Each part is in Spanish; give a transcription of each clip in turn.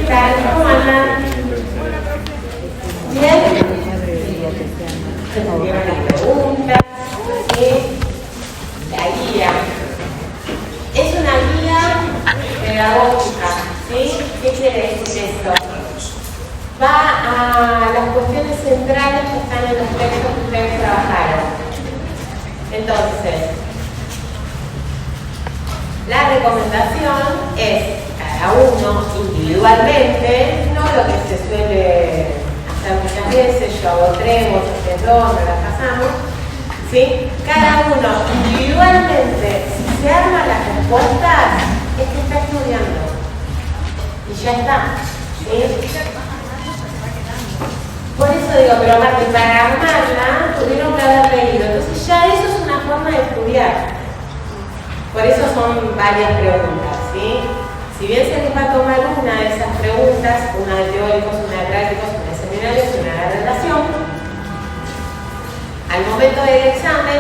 tal? ¿Cómo andan? ¿Bien? ¿Entendieron las preguntas? ¿Sí? La guía. Es una guía pedagógica, ¿sí? ¿Qué quiere decir esto? Va a las cuestiones centrales que están en los textos que ustedes trabajaron. Entonces, la recomendación es cada uno individualmente, no lo que se suele hacer muchas veces, yo hago 3, vos haces 2, no la pasamos, ¿sí? Cada uno individualmente, si se arman las respuestas, es que está estudiando. Y ya está, ¿sí? Por eso digo, pero Martín, para armarla tuvieron que haber leído. Entonces ya eso es una forma de estudiar. Por eso son varias preguntas, ¿sí? Si bien se les va a tomar una de esas preguntas, una de teóricos, una de prácticos, una de seminarios y una de relación, al momento del examen,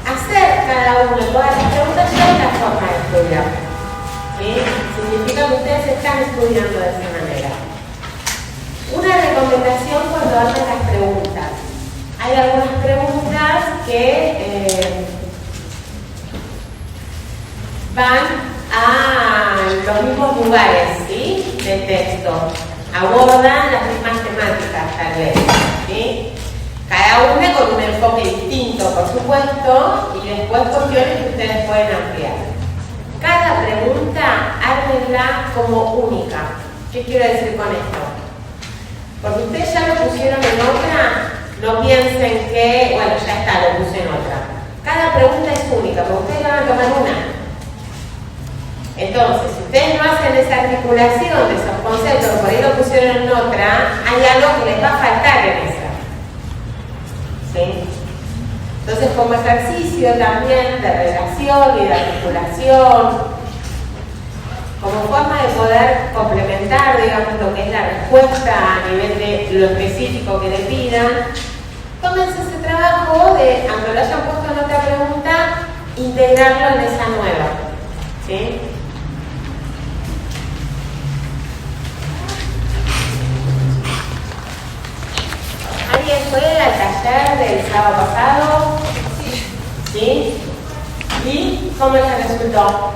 hacer cada uno todas las preguntas ya es la forma de estudiar, ¿sí? Significa que ustedes están estudiando de esa manera. Una recomendación cuando hacen las preguntas. Hay algunas preguntas que van a los mismos lugares, ¿sí? Del texto. Abordan las mismas temáticas, tal vez, ¿sí? Cada una con un enfoque distinto, por supuesto, y después cuestiones que ustedes pueden ampliar. Cada pregunta, ármenla como única. ¿Qué quiero decir con esto? Porque ustedes ya lo pusieron en otra, no piensen que, bueno, ya está, lo puse en otra. Cada pregunta es única, porque ustedes van a tomar una. Entonces, si ustedes no hacen esa articulación de esos conceptos, por ahí lo pusieron en otra, hay algo que les va a faltar en esa. ¿Sí? Entonces, como ejercicio también de relación y de articulación, como forma de poder complementar, digamos, lo que es la respuesta a nivel de lo específico que le pidan, tómense ese trabajo de, aunque lo hayan puesto en otra pregunta, integrarlo en esa nueva. ¿Sí? ¿Alguien fue al taller del sábado pasado? ¿Sí? ¿Y cómo les resultó?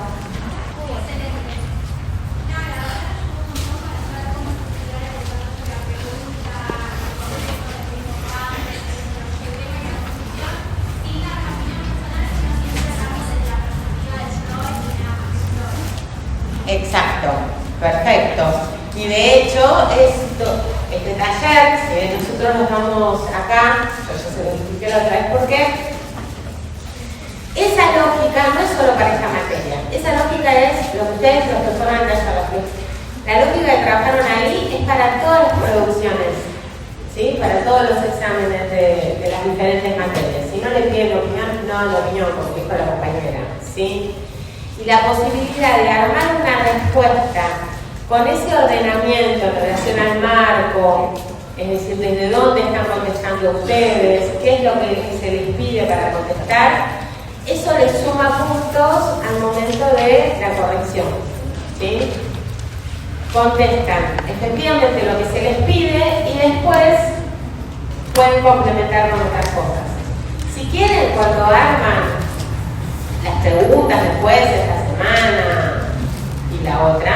Exacto, perfecto. Y de hecho, este taller, si nosotros nos vamos acá, yo ya se lo expliqué la otra vez por qué, esa lógica no es solo para esta materia, esa lógica es lo que ustedes, los profesores han trabajado. La lógica que trabajaron ahí es para todas las producciones, ¿sí? Para todos los exámenes de las diferentes materias. Si no le piden opinión, no la opinión, como dijo la compañera, ¿sí? Y la posibilidad de armar una respuesta con ese ordenamiento en relación al marco, es decir, desde dónde están contestando ustedes, qué es lo que se les pide para contestar, eso les suma puntos al momento de la corrección, ¿sí? Contestan efectivamente lo que se les pide y después pueden complementar con otras cosas. Si quieren, cuando arman las preguntas después de esta semana y la otra,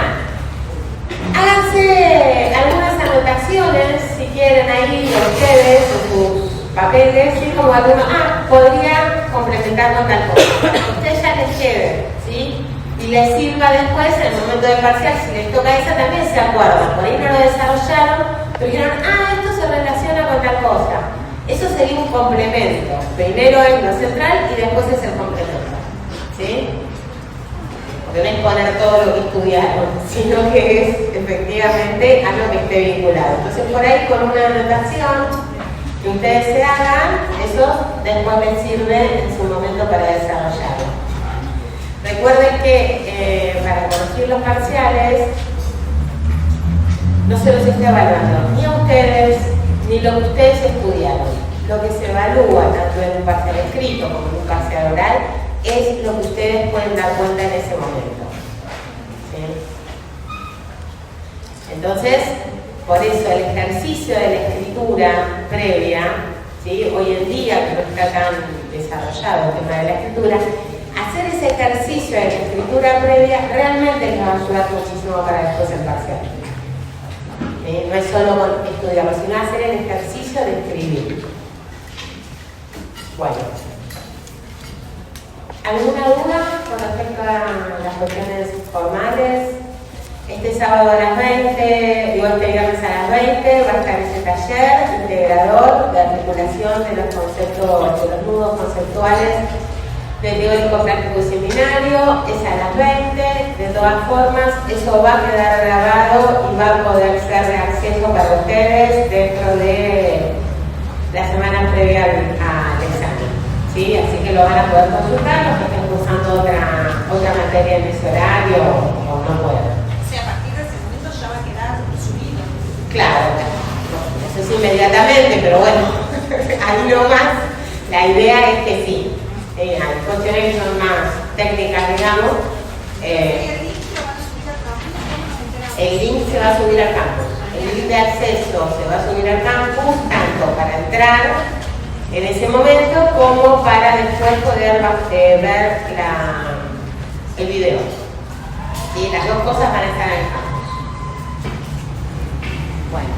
háganse algunas anotaciones, si quieren, ahí ustedes en sus papeles, ¿sí? Como algunos, podría complementar con tal cosa. Ustedes ya les lleven, ¿sí? Y les sirva después, en el momento del parcial, si les toca esa, también se acuerdan. Por ahí no lo desarrollaron, pero dijeron, esto se relaciona con tal cosa. Eso sería un complemento. Primero es lo central y después es el complemento. ¿Sí? Porque no es poner todo lo que estudiaron, sino que es efectivamente algo que esté vinculado. Entonces por ahí con una anotación que ustedes se hagan, eso después les sirve en su momento para desarrollarlo. Recuerden que para corregir los parciales no se los está evaluando ni a ustedes ni lo que ustedes estudiaron. Lo que se evalúa tanto en un parcial escrito como en un parcial oral es lo que ustedes pueden dar cuenta en ese momento. ¿Sí? Entonces, por eso el ejercicio de la escritura previa, ¿sí? Hoy en día que no está tan desarrollado el tema de la escritura, hacer ese ejercicio de la escritura previa realmente les va a ayudar muchísimo para después el parcial. No es solo estudiarlo, sino hacer el ejercicio de escribir. Bueno, ¿alguna duda con respecto a las cuestiones formales? Este sábado a las 20, este viernes a las 20, va a estar ese taller integrador de articulación de los conceptos, de los nudos conceptuales de teórico, práctico y seminario. Es a las 20. De todas formas, eso va a quedar grabado y va a poder ser de acceso para ustedes dentro de la semana previa al examen, ¿sí? Así que lo van a poder consultar los que estén cursando otra materia en ese horario o no puedan. Claro, eso es inmediatamente, pero bueno, ahí nomás, la idea es que sí. Hay cuestiones que son más técnicas, digamos. El link se va a subir al campus. El link de acceso se va a subir al campus, tanto para entrar en ese momento como para después poder ver el video. ¿Sí? Las dos cosas van a estar en el campus. Bueno.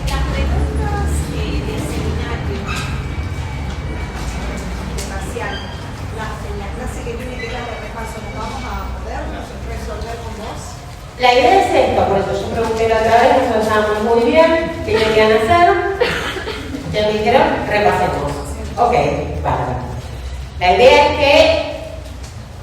Las preguntas del seminario parcial, en la clase que viene, que es la de repaso, ¿nos vamos a poder resolver con vos? La idea es esto, por eso yo pregunté la otra vez, nosotros sabemos muy bien qué querían hacer, ya me dijeron, repasemos. Ok, bárbaro. La idea es que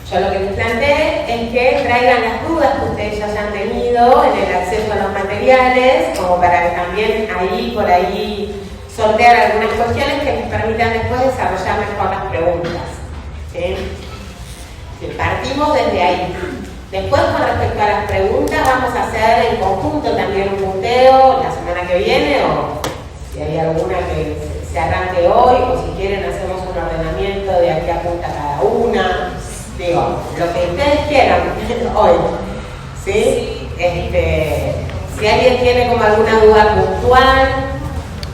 yo lo que les planteé es que traigan las dudas que ustedes ya hayan tenido en el acceso a los materiales, como para que también por ahí sortear algunas cuestiones que les permitan después desarrollar mejor las preguntas. ¿Sí? Partimos desde ahí. Después, con respecto a las preguntas, vamos a hacer en conjunto también un punteo la semana que viene, o si hay alguna que se arranque hoy, o si quieren hacemos un ordenamiento de a qué apunta cada una. Digo, lo que ustedes quieran hoy, ¿sí? Si alguien tiene como alguna duda puntual,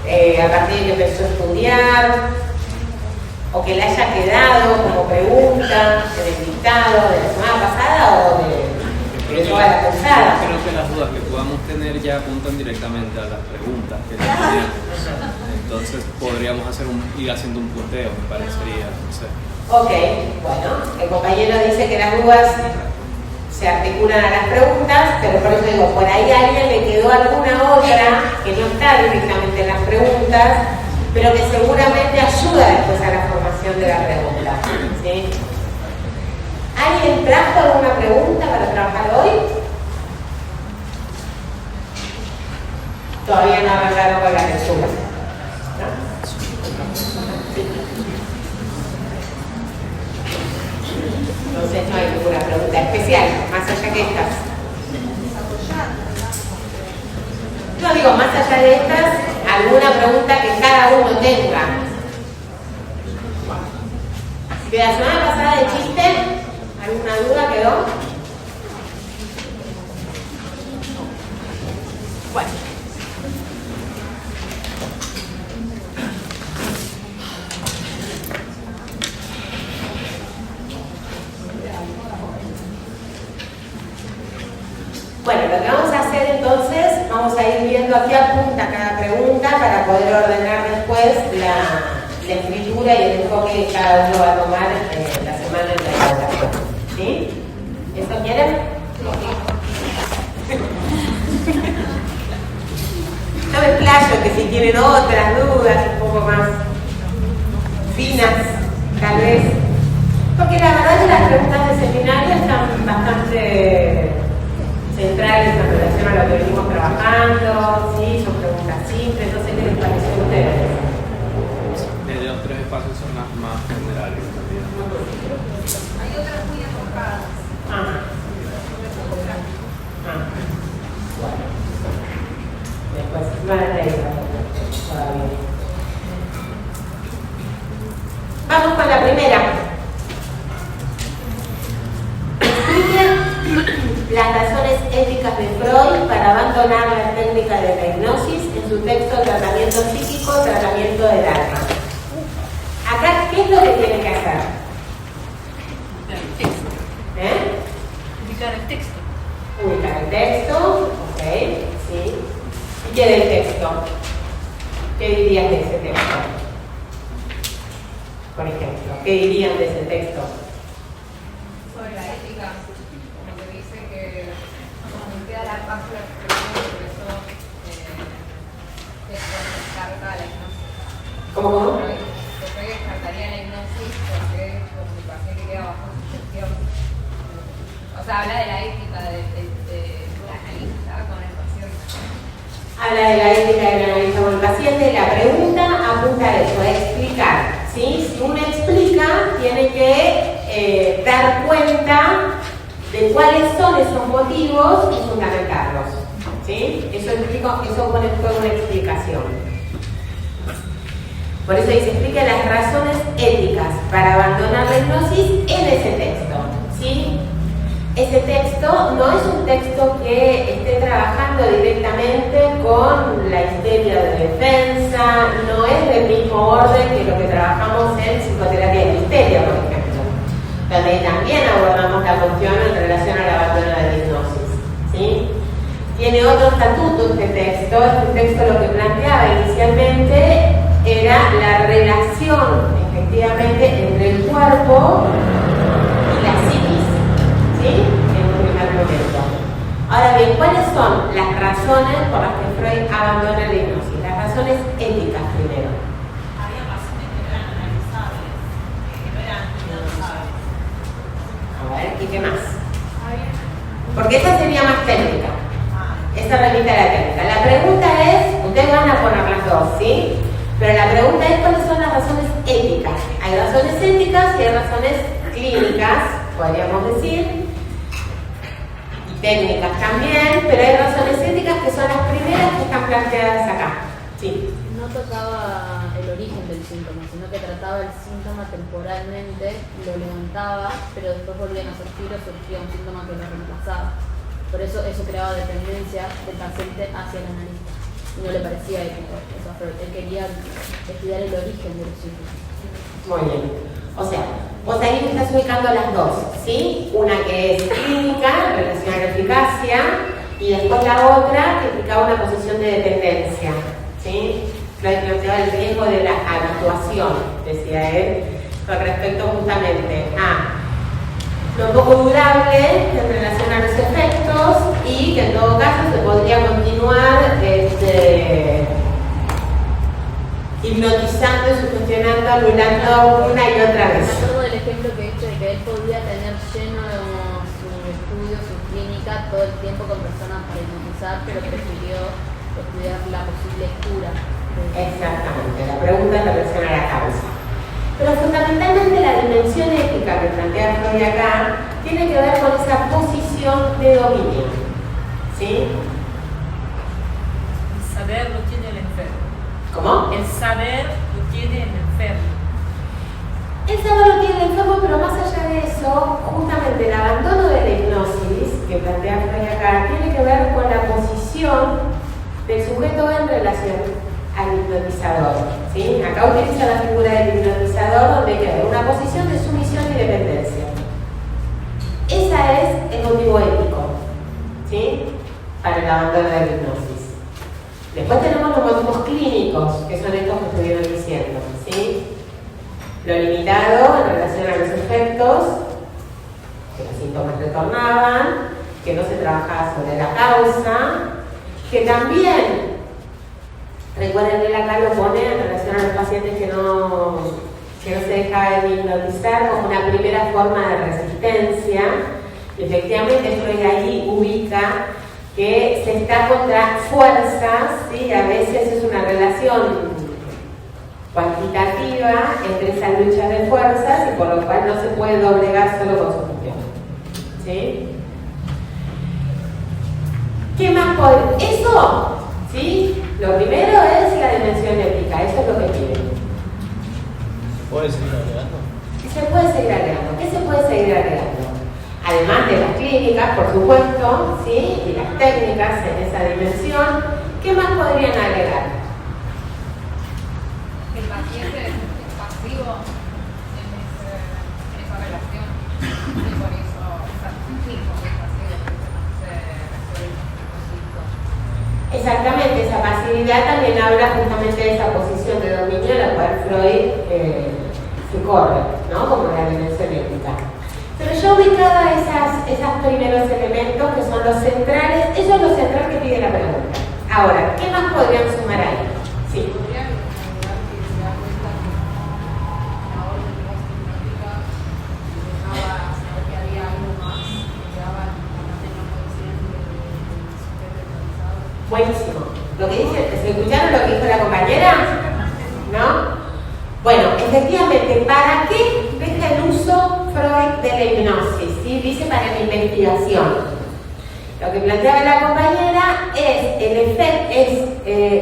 a partir de que empezó a estudiar, o que le haya quedado como pregunta en el dictado de la semana pasada o de toda la cursada. Creo que las dudas que podamos tener ya apuntan directamente a las preguntas que teníamos. Entonces podríamos ir haciendo un punteo, me parecería, no sé. Ok, bueno, el compañero dice que las dudas se articulan a las preguntas, pero por eso digo, por ahí a alguien le quedó alguna otra que no está directamente en las preguntas, pero que seguramente ayuda después a la formación de la pregunta. ¿Sí? ¿Alguien trajo alguna pregunta para trabajar hoy? Todavía no arrancaron con la lectura, ¿no? Entonces no hay ninguna pregunta especial, más allá que estas. No digo, más allá de estas, alguna pregunta que cada uno tenga. De la semana pasada de chiste, ¿alguna duda quedó? Bueno. Bueno, lo que vamos a hacer entonces, vamos a ir viendo a qué apunta cada pregunta para poder ordenar después la escritura y el enfoque que cada uno va a tomar la semana en la evaluación. ¿Sí? ¿Eso quieren? No me explayo, que si tienen otras dudas un poco más finas, tal vez. Porque la verdad que las preguntas de seminario están bastante centrales en relación a lo que venimos trabajando, ¿sí? Son preguntas simples, no sé qué les pareció a ustedes. Desde los tres espacios son las más generales. Hay otras muy enfocadas. Bueno. Después van a leer todavía. Vamos con la primera. Expliquen las razones éticas de Freud para abandonar la técnica de la hipnosis en su texto Tratamiento psíquico, tratamiento del alma. Acá, ¿qué es lo que tiene que hacer? Ubicar el texto. Ubicar el texto, ok, sí. ¿Y qué del texto? ¿Qué dirías de ese texto? Por ejemplo, ¿qué dirían de ese texto? Sobre la ética, como que dice que como queda la paz de la expresión, por eso descarta la hipnosis. ¿Cómo? Yo creo que descartaría la hipnosis porque es comunicación que queda bajo sugestión. O sea, habla de la ética del analista con el paciente. Habla de la ética del analista con el paciente. La pregunta apunta a eso, a explicar. ¿Sí? Si uno explica, tiene que dar cuenta de cuáles son esos motivos y fundamentarlos. ¿Sí? Eso pone en juego una explicación. Por eso dice, explica las razones éticas para abandonar la hipnosis en ese texto. ¿Sí? Ese texto no es un texto que esté trabajando directamente con la histeria de defensa, no es del mismo orden que lo que trabajamos en psicoterapia de histeria, por ejemplo, donde también abordamos la cuestión en relación al abandono de la hipnosis. ¿Sí? Tiene otro estatuto este texto. Este texto lo que planteaba inicialmente era la relación, efectivamente, entre el cuerpo y la psiquis. ¿Sí? En un primer momento. Ahora bien, ¿cuáles son las razones por las que Freud abandona la hipnosis? Las razones éticas primero. Había razones que no eran analizables, que no eran analizables. A ver, ¿y qué más? Porque esa sería más técnica. Esa remite a la técnica. La pregunta es, ustedes van a poner las dos, ¿sí? Pero la pregunta es cuáles son las razones éticas. Hay razones éticas y hay razones clínicas, podríamos decir, y técnicas también, pero hay razones éticas que son las primeras que están planteadas acá. Sí. No tocaba el origen del síntoma, sino que trataba el síntoma temporalmente, lo levantaba, pero después volvían a surgir o surgía un síntoma que lo reemplazaba. Por eso creaba dependencia del paciente hacia el analista. Y no le parecía ético eso a Freud. Él quería estudiar el origen de los síntomas. Muy bien. O sea, vos ahí estás ubicando las dos, ¿sí? Una que es clínica, en relación a la eficacia, y después la otra que implicaba una posición de dependencia, ¿sí? Freud planteaba el riesgo de la habituación, decía él, con respecto justamente a lo poco durable en relación a los efectos y que en todo caso se podría continuar hipnotizando, sugestionando, anulando una y otra vez. Me acuerdo del ejemplo que he hecho de que él podía tener lleno su estudio, su clínica, todo el tiempo con personas para hipnotizar, pero prefirió estudiar la posible cura. Exactamente, la pregunta es la relación a la causa. Pero fundamentalmente la dimensión ética que plantea Freud acá tiene que ver con esa posición de dominio. ¿Sí? El saber lo tiene el enfermo. ¿Cómo? El saber lo tiene el enfermo. El saber lo tiene el enfermo, pero más allá de eso, justamente el abandono de la hipnosis que plantea Freud acá tiene que ver con la posición del sujeto en relación al hipnotizador. ¿Sí? Acá utiliza la figura del hipnotizador donde queda una posición de sumisión y dependencia. Ese es el motivo ético, ¿sí? Para el abandono de la hipnosis. Después tenemos los motivos clínicos, que son estos que estuvieron diciendo, ¿sí? Lo limitado en relación a los efectos, que los síntomas retornaban, que no se trabajaba sobre la causa, que también, recuerden que él acá lo pone en relación a los pacientes que no se dejaban hipnotizar como una primera forma de resistencia. Y efectivamente Freud ahí ubica que se está contra fuerzas, ¿sí? A veces es una relación cuantitativa entre esa lucha de fuerzas y por lo cual no se puede doblegar solo con sugestión. ¿Sí? ¿Qué más por eso? ¿Sí? Lo primero es la dimensión ética, eso es lo que quiere. ¿Puede seguir agregando? Se puede seguir agregando. ¿Qué se puede seguir agregando? Al además de las clínicas, por supuesto, ¿sí? Y las técnicas en esa dimensión, ¿qué más podrían agregar? El paciente es pasivo en esa relación y por eso sí, porque es pasivo, se resuelve el conflicto. Exactamente, esa pasividad también habla justamente de esa posición de dominio en la cual Freud se corre, ¿no? Como la dimensión ética. Pero yo ubicaba esos primeros elementos que son los centrales, eso es lo central que pide la pregunta. Ahora, ¿qué más podrían sumar ahí? Sí. Podría agregar que se da cuenta que la orden diagnóstica dejaba saber que había algo más, que daba la plena consciente del sujeto realizado. Buenísimo. Lo que dice, ¿se escucharon lo que dijo la compañera? ¿No? Bueno, efectivamente, ¿para qué deja el uso Freud de la hipnosis? ¿Sí? Dice para la investigación. Lo que planteaba la compañera es el efecto,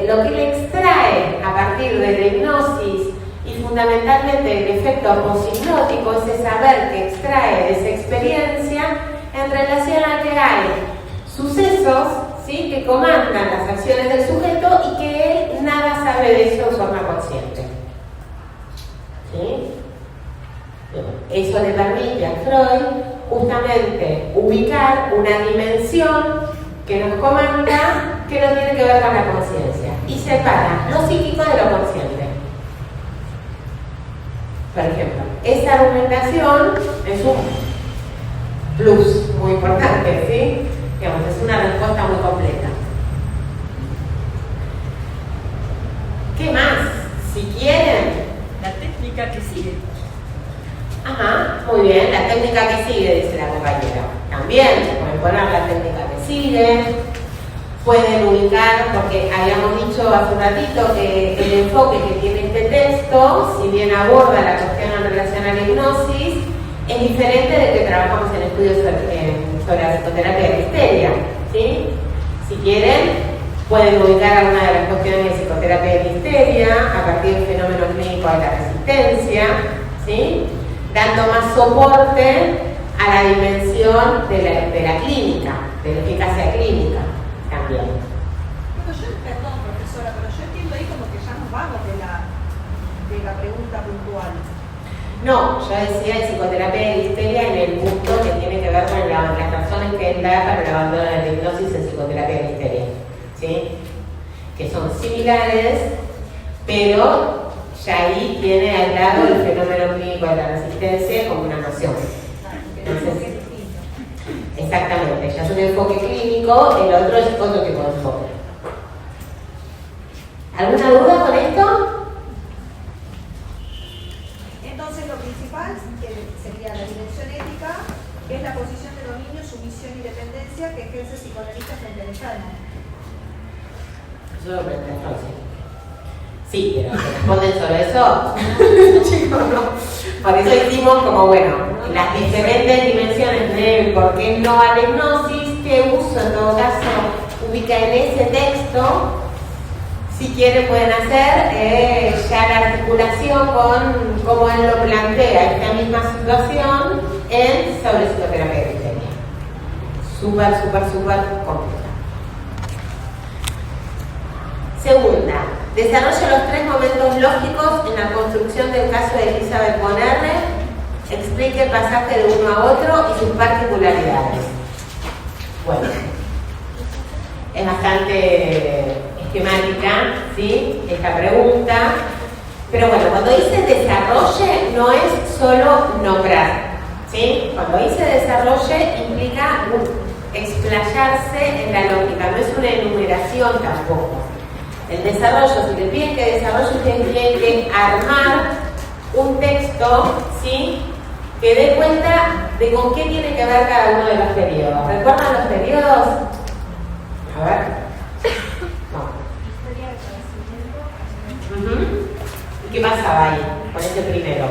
lo que le extrae a partir de la hipnosis y fundamentalmente el efecto poshipnótico, ese saber que extrae de esa experiencia en relación a que hay sucesos, ¿sí? Que comandan las acciones del sujeto y que él nada sabe de eso en forma consciente. ¿Sí? Eso le permite a Freud justamente ubicar una dimensión que nos comanda que no tiene que ver con la conciencia y separa lo psíquico de lo consciente. Por ejemplo, esa argumentación es un plus muy importante, ¿sí? Digamos, es una respuesta muy completa. ¿Qué más? Si quieren. La técnica que sigue. Ajá, muy bien, la técnica que sigue, dice la compañera. También pueden poner la técnica que sigue, pueden ubicar, porque habíamos dicho hace un ratito que el enfoque que tiene este texto, si bien aborda la cuestión en relación a la hipnosis, es diferente de que trabajamos en estudios sobre la psicoterapia de la histeria, ¿sí? Si quieren, pueden ubicar alguna de las cuestiones de psicoterapia de la histeria a partir del fenómeno clínico de la resistencia, ¿sí? Dando más soporte a la dimensión de la clínica, de la eficacia clínica también. Bueno, perdón, profesora, pero yo entiendo ahí como que ya nos vamos de la pregunta puntual. No, yo decía en psicoterapia de la histeria en el punto que tiene que ver con las razones que él da para el abandono de la hipnosis en psicoterapia de la histeria, ¿sí? Que son similares, pero ya ahí tiene al lado el fenómeno clínico de la resistencia como una noción. Entonces, exactamente, ya es un enfoque clínico, el otro es otro tipo de enfoque. ¿Alguna duda con esto? Entonces lo principal sería la dimensión ética, que es la posición de dominio, sumisión y dependencia que ejerce el psicoanalista frente al enfermo. Eso lo aprendí a Francia. Sí, pero ¿se responden sobre eso? Chicos, no. Por eso hicimos como, bueno, las diferentes dimensiones de por qué no a la hipnosis, qué uso en todo caso ubica en ese texto. Si quieren pueden hacer ya la articulación con cómo él lo plantea, esta misma situación sobre psicoterapia de la histeria. Súper completa. Segunda, desarrolla los 3 momentos lógicos en la construcción del caso de Elizabeth von R. Explique el pasaje de uno a otro y sus particularidades. Bueno, es bastante esquemática, ¿sí? Esta pregunta. Pero bueno, cuando dice desarrolle no es solo nombrar, ¿sí? Cuando dice desarrolle implica explayarse en la lógica, no es una enumeración tampoco. El desarrollo, si le piden que desarrolle, ustedes tienen que armar un texto, ¿sí? Que dé cuenta de con qué tiene que ver cada uno de los periodos. ¿Recuerdan los periodos? A ver. No. ¿Y qué pasaba ahí con ese primero?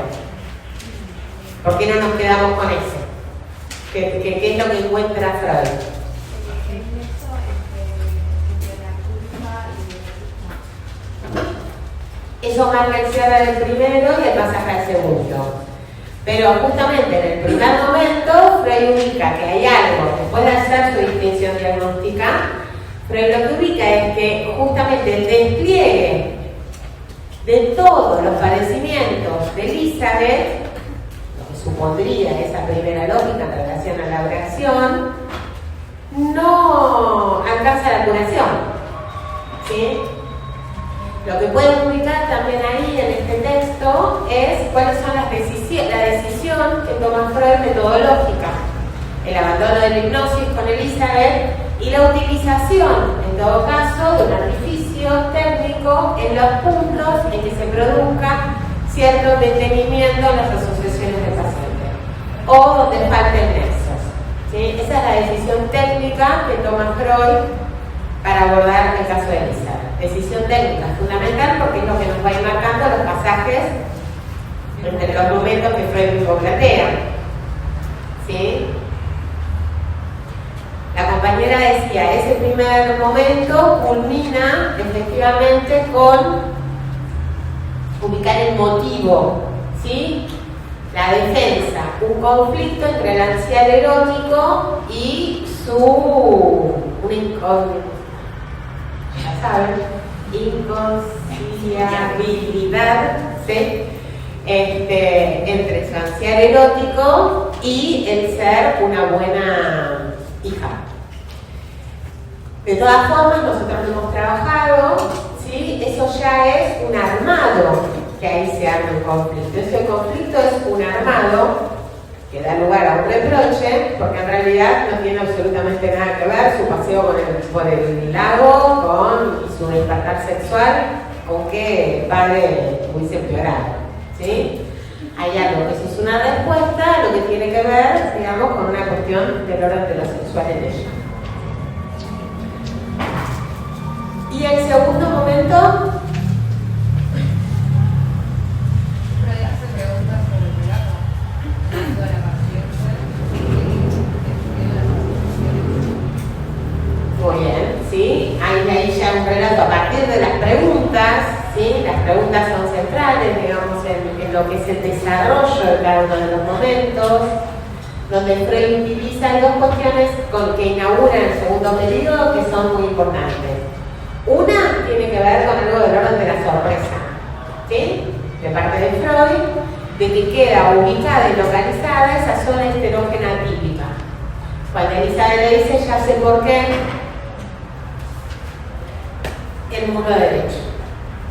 ¿Por qué no nos quedamos con ese? ¿Qué es lo que encuentra Freud? Eso marca el cierre del primero y el pasaje al segundo. Pero justamente en el primer momento, Freud ubica que hay algo, después de hacer su distinción diagnóstica, Freud lo que ubica es que justamente el despliegue de todos los padecimientos de Elizabeth, lo que supondría esa primera lógica en relación a la oración, no alcanza la curación, ¿sí? Lo que pueden ubicar también ahí en este texto es cuáles son la decisión que toma Freud metodológica, el abandono de la hipnosis con Elizabeth y la utilización, en todo caso, de un artificio técnico en los puntos en que se produzca cierto detenimiento en las asociaciones de pacientes o donde falten nexos, ¿sí? Esa es la decisión técnica que toma Freud para abordar el caso de Elizabeth. Decisión técnica fundamental porque es lo que nos va a ir marcando los pasajes entre los momentos que Freud mismo plantea, ¿sí? La compañera decía, ese primer momento culmina efectivamente con ubicar el motivo, ¿sí? La defensa, un conflicto entre el ansiar erótico y su inconciliabilidad, ¿sí? Entre su ansiar erótico y el ser una buena hija. De todas formas, nosotros lo hemos trabajado, ¿sí? Eso ya es un armado que ahí se arma un conflicto. Ese conflicto es un armado que da lugar a un reproche, porque en realidad no tiene absolutamente nada que ver su paseo por el lago con su despertar sexual con que el padre hubiese empeorado, ¿sí? Hay algo que eso es una respuesta a lo que tiene que ver, digamos, con una cuestión del orden de lo sexual en ella. Y el segundo momento, hace preguntas sobre el relato, sobre la paciencia, muy bien, ¿sí? Hay ahí ya un relato a partir de las preguntas, ¿sí? Las preguntas son centrales, digamos, en lo que es el desarrollo de cada uno de los momentos, donde Freud utiliza dos cuestiones que inauguran el segundo periodo que son muy importantes. Una tiene que ver con algo del orden de la sorpresa, ¿sí? De parte de Freud, de que queda ubicada y localizada esa zona esterógena típica. Cuando Elizabeth le dice, ya sé por qué, el muro derecho,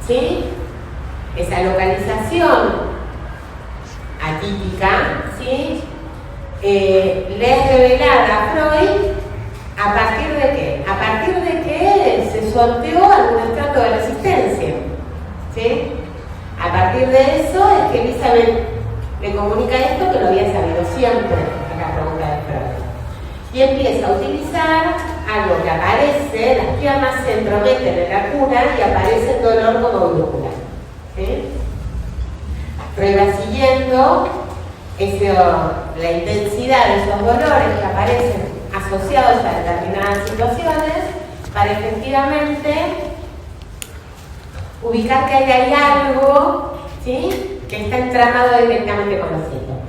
¿sí? Esa localización atípica, ¿sí? Le es revelada a Freud a partir de qué? A partir de que se sorteó algún estrato de resistencia, ¿sí? A partir de eso es que Elizabeth le comunica esto que lo había sabido siempre en la pregunta de Freud. Y empieza a utilizar algo que aparece, las piernas se entrometen en la cuna y aparece el dolor como brújula, ¿sí? Freud va siguiendo la intensidad de esos dolores que aparecen asociados a determinadas situaciones para efectivamente ubicar que ahí hay algo, ¿sí? Que está entramado directamente con los síntomas.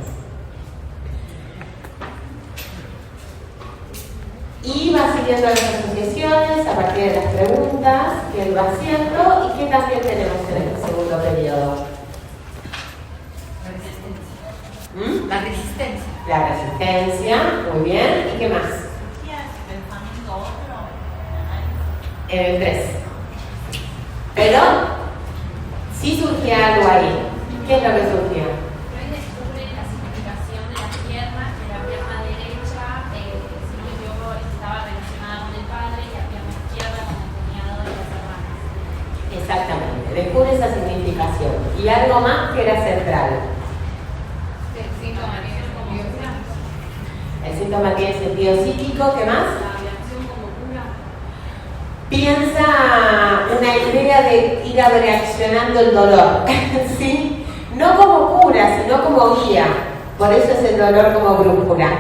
Y va siguiendo las asociaciones a partir de las preguntas que él va haciendo y que también tenemos en este segundo periodo. La resistencia. La resistencia, muy bien. ¿Y qué más? En el 3. Pero sí surgía algo ahí. ¿Qué es lo que surgía? Freud descubre la significación de las piernas, que la pierna derecha, si no me equivoco, estaba relacionada con el padre y la pierna izquierda con el cuñado de las hermanas. Exactamente, descubre esa significación. Y algo más que era central. el síntoma tiene como El síntoma tiene sentido psíquico, ¿qué más? La reacción como cura. Piensa una idea de ir reaccionando el dolor, ¿sí? No como cura, sino como guía. Por eso es el dolor como brújula.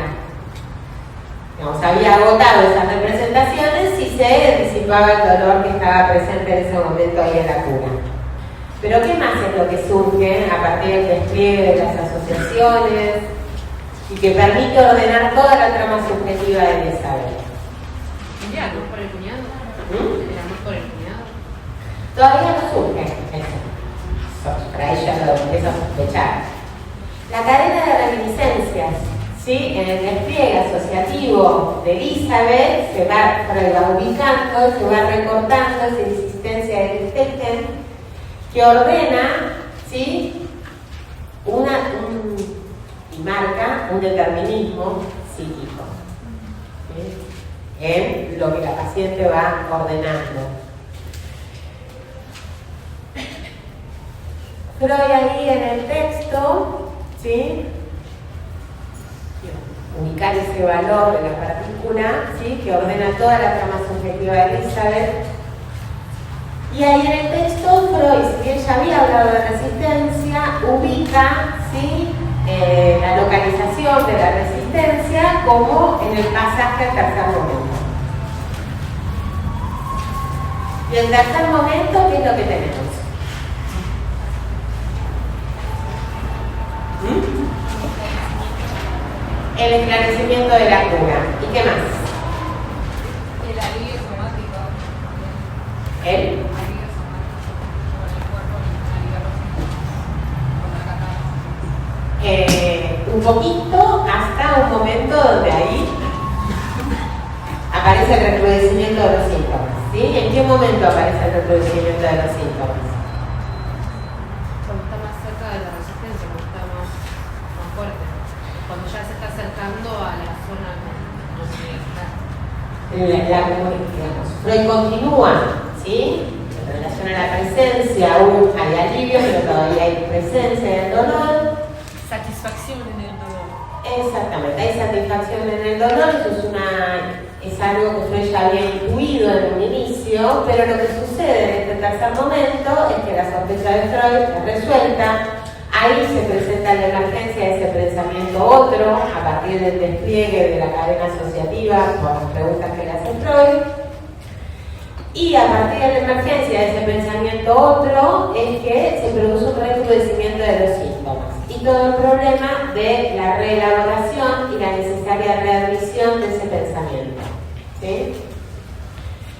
Digamos, había agotado esas representaciones y se disipaba el dolor que estaba presente en ese momento ahí en la cura. Pero ¿qué más es lo que surge a partir del despliegue de las asociaciones y que permite ordenar toda la trama subjetiva de Elizabeth? ¿El amor por el cuñado? ¿El amor por el cuñado? Todavía no surge eso. Para ella lo empieza a sospechar. La cadena de reminiscencias, ¿sí? En el despliegue asociativo de Elizabeth se va ubicando, se va recortando esa insistencia de Christensen que ordena, ¿sí? Y marca un determinismo psíquico, ¿sí? En lo que la paciente va ordenando. Freud ahí en el texto, ¿sí? Ubicar ese valor de la partícula, ¿sí? Que ordena toda la trama subjetiva de Elizabeth. Y ahí en el texto Freud, si bien ya había hablado de resistencia, ubica, ¿sí? La localización de la resistencia como en el pasaje al tercer momento. Y el tercer momento, ¿qué es lo que tenemos? El esclarecimiento de la cura. ¿Y qué más? El alivio somático. ¿El? Alivio somático. Con el cuerpo aliviarlo. Con la catarsis. Un poquito hasta un momento donde ahí aparece el recrudecimiento de los síntomas. ¿Sí? ¿En qué momento aparece el recrudecimiento de los síntomas? Cuando está más cerca de la resistencia, cuando está más fuerte. Cuando ya se está acercando a la zona Digamos, Freud continúa, ¿sí? En relación a la presencia, aún hay alivio, pero todavía hay presencia en el dolor. satisfacción en el dolor. Exactamente, hay satisfacción en el dolor, eso es algo que Freud ya había intuido en un inicio, pero lo que sucede en este tercer momento es que la sospecha de Freud es resuelta. Ahí se presenta la emergencia de ese pensamiento otro, a partir del despliegue de la cadena asociativa por las preguntas que le hace Freud. Y a partir de la emergencia de ese pensamiento otro, es que se produce un recrudecimiento de los síntomas. Y todo el problema de la reelaboración y la necesaria readmisión de ese pensamiento. ¿Sí?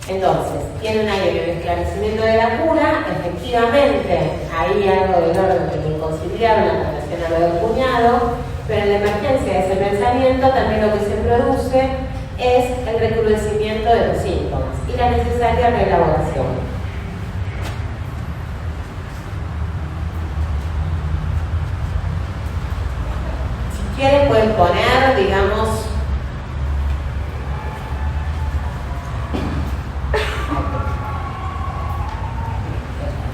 Entonces, tienen ahí el esclarecimiento de la cura, efectivamente, hay algo del orden de lo inconciliable en relación a lo del cuñado, pero en la emergencia de ese pensamiento también lo que se produce es el recrudecimiento de los síntomas y la necesaria reelaboración. Si quieren pueden poner, digamos,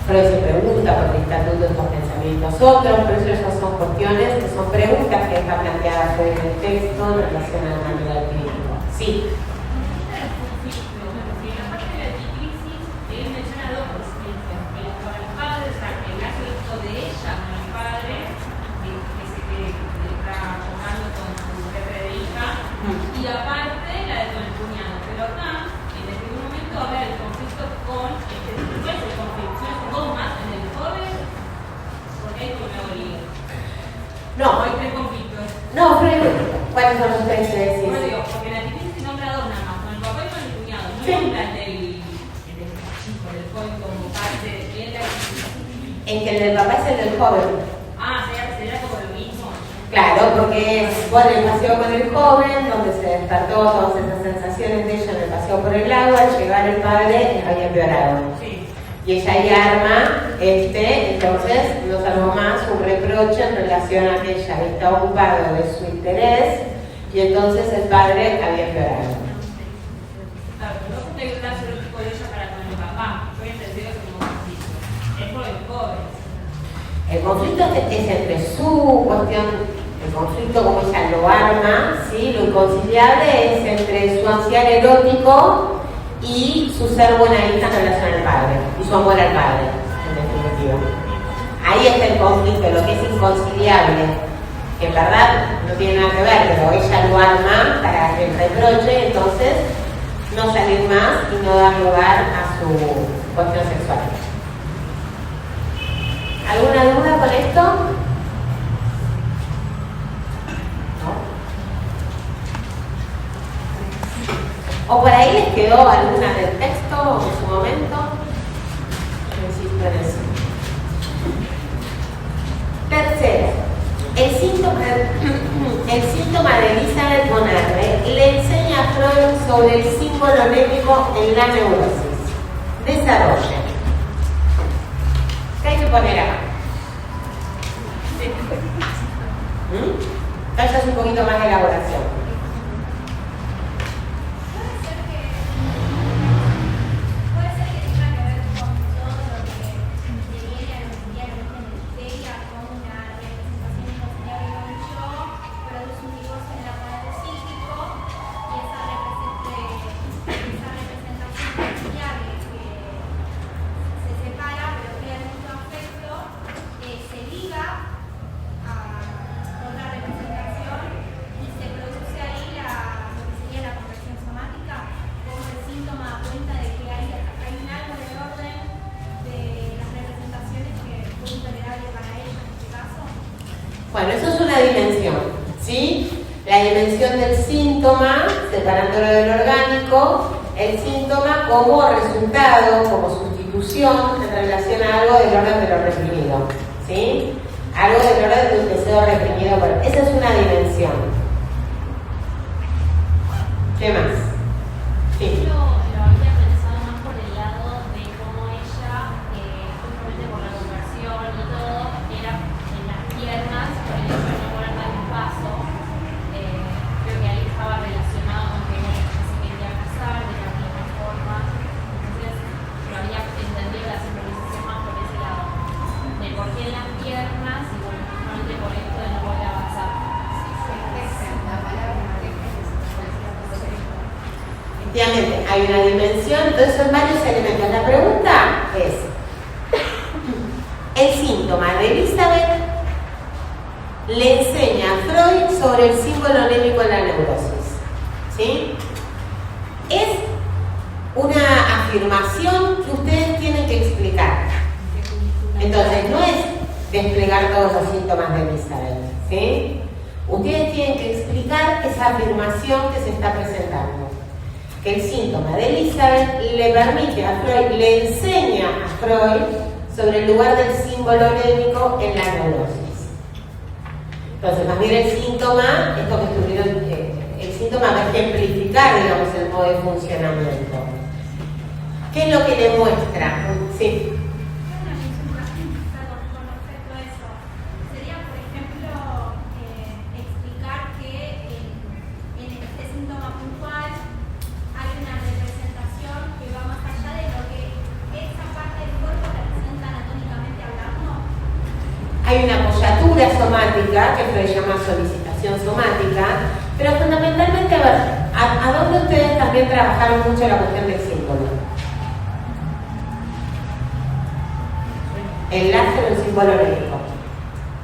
Freud se pregunta por qué están todos estos pensamientos otros, pero eso ya son cuestiones que son preguntas que está planteada Freud en el texto en relación al manual clínico. Sí. Y aparte la de con el cuñado, pero acá en el primer momento va a haber el conflicto con ¿cuál es el conflicto? ¿Son dos más en el joven? Porque hay como me lío. No, Hay tres conflictos. no, Freud, ¿cuáles son los tres que decís? Bueno, digo, porque la difícil nombra dos nada más, con el papá y con el cuñado. No Sí. nombra el del chico, del joven como parte de él. En que el del papá es el del joven. Ah, sería como lo mismo. Claro, porque es bueno, el paseo con el joven, donde se despertó todas esas sensaciones de ella en el paseo por el lago, al llegar el padre había empeorado. Sí. Y ella ahí arma, entonces, no salvo más, un reproche en relación a que ella está ocupado de su interés y entonces el padre había empeorado. Claro, pero no es el caso erótico de ella para con el papá. Yo he entendido como conflicto. Es por el joven. El conflicto es entre su cuestión, el conflicto como ella lo arma, ¿sí? Lo inconciliable es entre su ansiar erótico y su ser buena hija en relación al padre, y su amor al padre, en definitiva. Ahí está el conflicto, lo que es inconciliable, que en verdad no tiene nada que ver, pero ella lo arma para el reproche, entonces no salir más y no dar lugar a su cuestión sexual. esto? ¿O por ahí les quedó alguna del texto en su momento? Insisto en eso. Tercero, el síntoma de Elizabeth Bonarre le enseña a Freud sobre el símbolo lémico en la neurosis. Desarrolla. ¿Qué hay que poner acá? Vaya un poquito más de elaboración. Bueno, eso es una dimensión, ¿sí? La dimensión del síntoma, separándolo del orgánico, el síntoma como resultado, como sustitución en relación a algo del orden de lo reprimido, ¿sí? Algo del orden de un deseo reprimido. Bueno, esa es una dimensión. ¿Qué más? Sí. Yo lo había pensado más por el lado de cómo ella, justamente por la conversión y todo, era en las piernas, por el hecho de no poder dar un paso. Creo que ahí estaba relacionado con que ella se quería casar de la misma forma. Entonces, lo había entendido la sincronización más por ese lado. De por qué en las piernas y bueno, justamente por esto de no poder avanzar. La palabra Efectivamente, hay una dimensión, entonces son varios elementos. La pregunta es, el síntoma de Elizabeth le enseña a Freud sobre el símbolo lémico en la neurosis, ¿sí? Es una afirmación que ustedes tienen que explicar. Entonces, no es desplegar todos los síntomas de Elizabeth, ¿sí? Ustedes tienen que explicar esa afirmación que se está presentando. Que el síntoma de Elizabeth le permite a Freud, le enseña a Freud sobre el lugar del símbolo lémico en la neurosis. Entonces, más bien el síntoma, esto que estuvieron, el síntoma va a ejemplificar, digamos, el modo de funcionamiento. ¿Qué es lo que le muestra? Sí. Hay una apoyatura somática, que Freud llama solicitación somática, pero fundamentalmente, a ver, ¿a dónde ustedes también trabajaron mucho la cuestión del símbolo? El lastre o el símbolo lémico.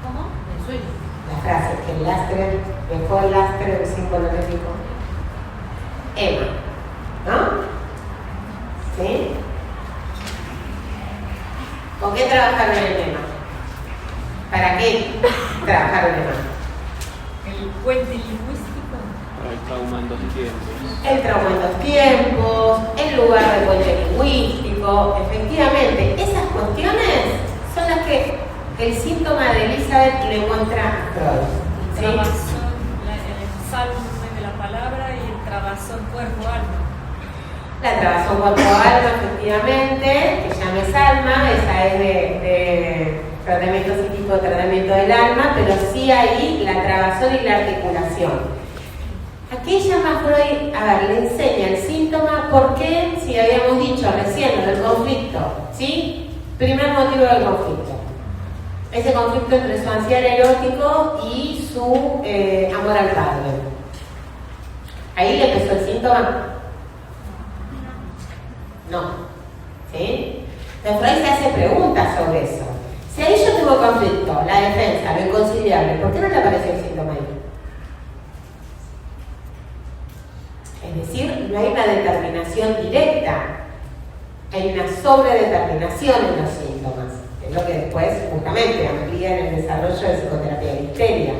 ¿Cómo? el sueño. La frase, el lastre, dejó el lastre del símbolo lémico. Emma, ¿no? ¿Sí? ¿Con qué trabajaron en el tema? ¿Para qué trabajaron en más? El puente lingüístico. Para el trauma en 2 tiempos. El trauma en 2 tiempos, el lugar del puente lingüístico. Efectivamente, esas cuestiones son las que el síntoma de Elizabeth le muestra a Freud. ¿Sí? Trabazón, el ensalme de la palabra y el trabazón cuerpo-alma. La trabazón cuerpo-alma, efectivamente, que ya no es alma, esa es de tratamiento psíquico, tratamiento del alma, pero sí ahí la trabazón y la articulación. Aquí llama Freud, a ver, le enseña el síntoma, ¿por qué? Si habíamos dicho recién, lo del conflicto, ¿sí? Primer motivo del conflicto. Ese conflicto entre su ansiedad erótico y su amor al padre. Ahí le empezó el síntoma. No. ¿Sí? Entonces Freud se hace preguntas sobre eso. Si ahí yo tengo conflicto, la defensa, lo inconciliable, ¿por qué no le apareció el síntoma ahí? Es decir, no hay una determinación directa, hay una sobredeterminación en los síntomas. Es es lo que después justamente amplía en el desarrollo de psicoterapia de la histeria.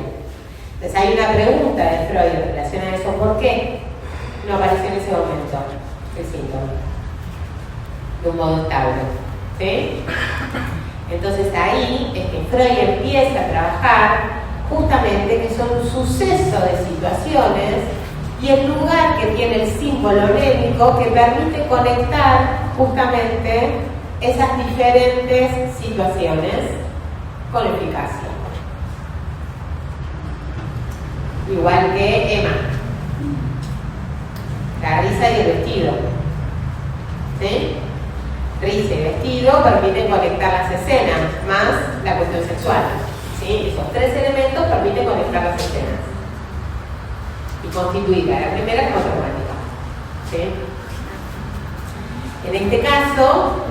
Entonces hay una pregunta de Freud en relación a eso, ¿por qué no apareció en ese momento el síntoma? De un modo estable, ¿sí? Entonces ahí es que Freud empieza a trabajar justamente que son un suceso de situaciones y el lugar que tiene el símbolo némico que permite conectar justamente esas diferentes situaciones con eficacia. Igual que Emma, la risa y el vestido, ¿sí? Risa y vestido permiten conectar las escenas, más la cuestión sexual, ¿sí? Esos tres elementos permiten conectar las escenas y constituirla, la primera como romántica, ¿sí? En este caso,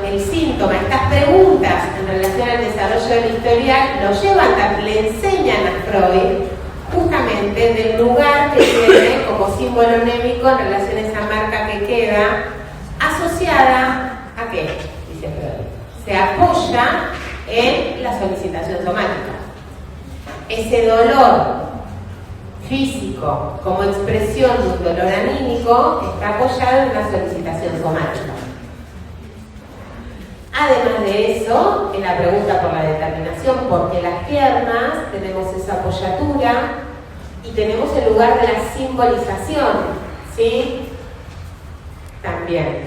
el síntoma, estas preguntas en relación al desarrollo del historial, lo llevan, le enseñan a Freud justamente del lugar que tiene como símbolo némico en relación a esa marca que queda asociada a qué, dice Freud, se apoya en la solicitación somática. Ese dolor físico como expresión de un dolor anímico está apoyado en una solicitación somática. Además de eso, en la pregunta por la determinación, porque las piernas tenemos esa apoyatura y tenemos el lugar de la simbolización, ¿sí? También,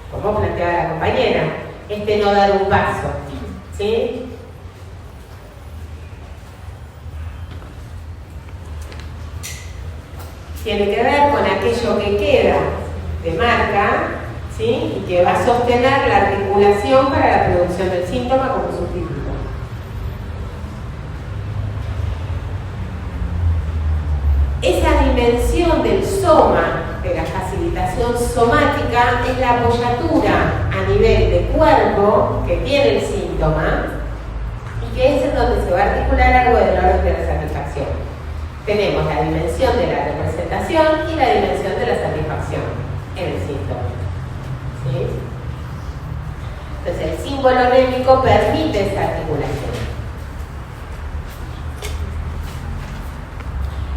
como planteaba la compañera, no dar un paso, ¿sí? Tiene que ver con aquello que queda de marca, ¿sí? Y que va a sostener la articulación para la producción del síntoma como sustituto. Esa dimensión del soma, de la facilitación somática, es la apoyatura a nivel de cuerpo que tiene el síntoma y que es en donde se va a articular algo del orden de la satisfacción. Tenemos la dimensión de la representación y la dimensión de la satisfacción en el síntoma, ¿sí? Entonces el símbolo némico permite esa articulación.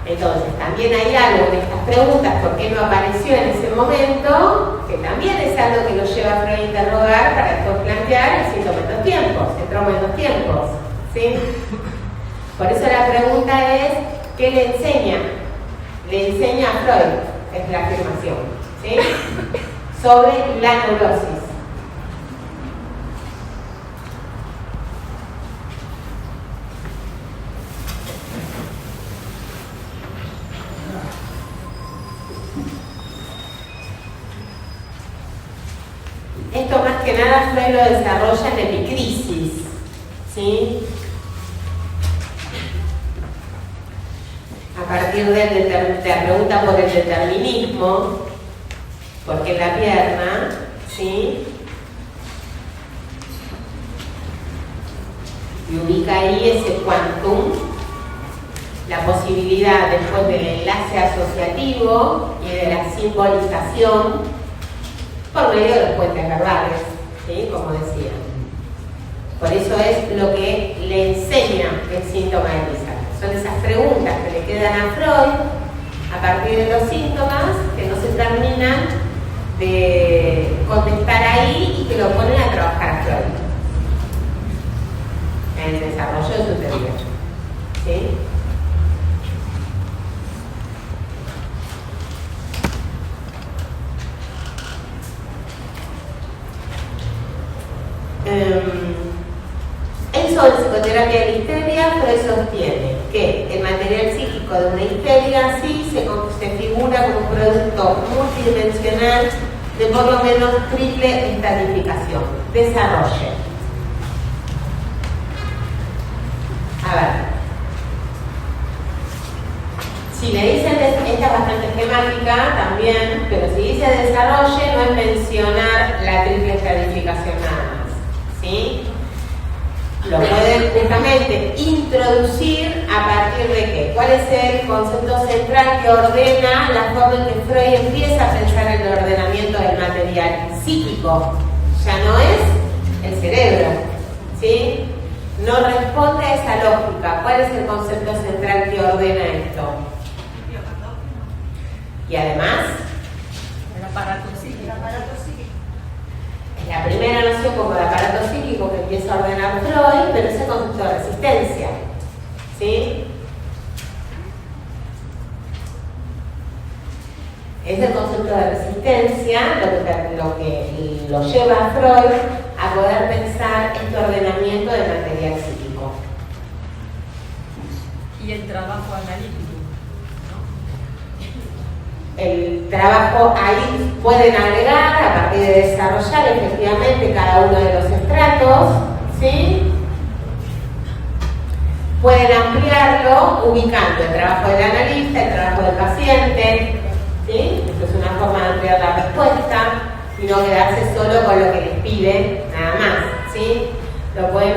Entonces también hay algo en estas preguntas, ¿por qué no apareció en ese momento? Que también es algo que lo lleva a Freud a interrogar para después plantear el síntoma en 2 tiempos, el trauma en 2 tiempos, ¿sí? Por eso la pregunta es, ¿qué le enseña? Le enseña a Freud, es la afirmación, ¿sí? Sobre la neurosis. Esto más que nada Freud lo desarrolla en epicrisis, ¿sí? A partir de la pregunta por el determinismo, porque la pierna, ¿sí? Y ubica ahí ese quantum, la posibilidad después del enlace asociativo y de la simbolización por medio de los puentes verbales, ¿sí? Como decía. Por eso es lo que le enseña el síntoma de Lisa. Son esas preguntas que le quedan a Freud a partir de los síntomas que no se terminan de contestar ahí y que lo ponen a trabajar a Freud en el desarrollo de su teoría, ¿sí? En sobre psicoterapia de la histeria, Freud sostiene que el material psíquico de una histeria sí se figura como un producto multidimensional de por lo menos triple estratificación. Desarrolle. A ver. Si le dicen, esta es bastante esquemática también, pero si dice desarrolle no es mencionar la triple estratificación nada más, ¿sí? Lo pueden justamente introducir a partir de qué. ¿Cuál es el concepto central que ordena la forma en que Freud empieza a pensar en el ordenamiento del material psíquico? Ya no es el cerebro, ¿sí? No responde a esa lógica. ¿Cuál es el concepto central que ordena esto? Y además, El aparato psíquico. El aparato psíquico. es la primera noción como de aparato psíquico que empieza a ordenar Freud, pero es el concepto de resistencia, ¿sí? Es el concepto de resistencia lo que lo lleva a Freud a poder pensar este ordenamiento del material psíquico. Y el trabajo analítico, ¿no? El trabajo ahí pueden agregar a partir de desarrollar efectivamente cada uno de los estratos, ¿sí? Pueden ampliarlo ubicando el trabajo del analista, el trabajo del paciente, ¿sí? Esto es una forma de ampliar la respuesta y no quedarse solo con lo que les pide, nada más, ¿sí? Lo pueden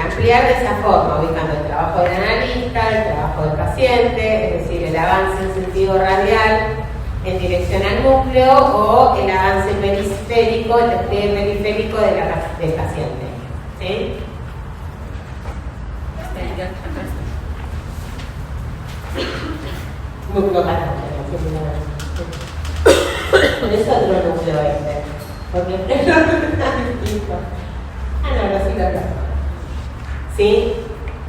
ampliar de esa forma, ubicando el trabajo del analista, el trabajo del paciente, es decir, el avance en sentido radial en dirección al núcleo o el avance periférico, el despliegue periférico del paciente, ¿sí? Núcleo patógeno, es otro núcleo este. Porque ¿sí?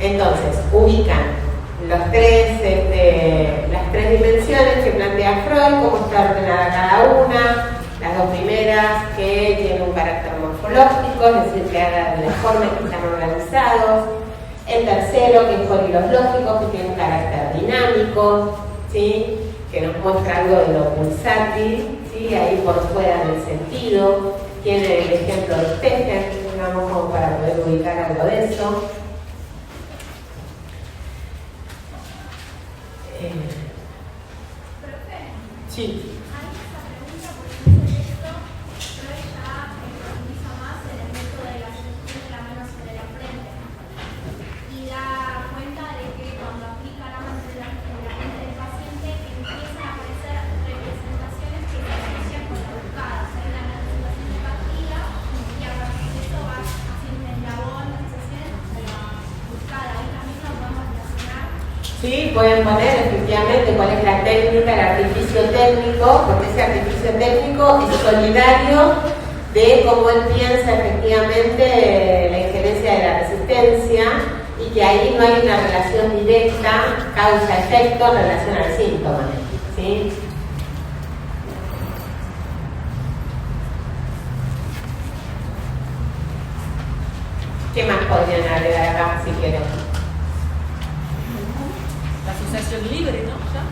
Entonces, ubican las tres dimensiones que plantea Freud, cómo está ordenada cada una. Las dos primeras que tienen un carácter morfológico, es decir, que hagan de la forma en que están organizados. El tercero, que es poliloglógico, que tiene un carácter dinámico, ¿sí? Que nos muestra algo de lo pulsátil, ¿sí? Ahí por fuera del sentido. Tiene el ejemplo de Steffen, digamos, como para poder ubicar algo de eso. Sí. Sí, pueden poner efectivamente cuál es la técnica, el artificio técnico, porque ese artificio técnico es solidario de cómo él piensa efectivamente la injerencia de la resistencia y que ahí no hay una relación directa, causa-efecto en relación al síntoma, ¿sí? ¿Qué más podrían agregar acá si quieren? La asociación libre, ¿no? ¿Ya?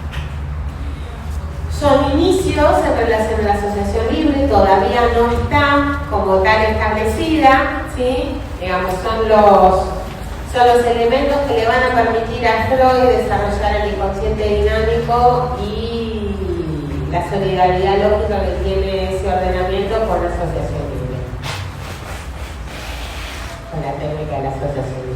Son inicios en relación a la asociación libre, todavía no está como tal establecida, ¿sí? Digamos, son los elementos que le van a permitir a Freud desarrollar el inconsciente dinámico y la solidaridad lógica que tiene ese ordenamiento con la asociación libre, con la técnica de la asociación libre.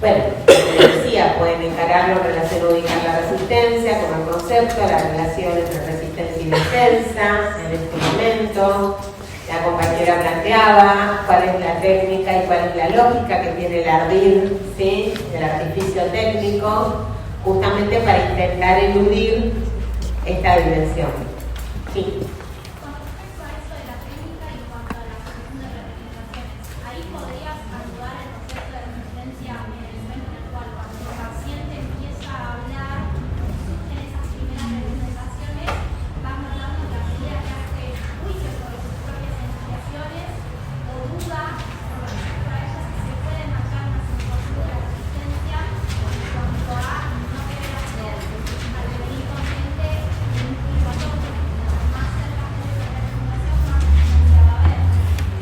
Bueno, como decía, pueden encararlo en relación a ubicar la resistencia como el concepto, la relación entre resistencia y defensa, el experimento. La compañera planteaba cuál es la técnica y cuál es la lógica que tiene el ardid, ¿sí? El artificio técnico, justamente para intentar eludir esta dimensión. Sí.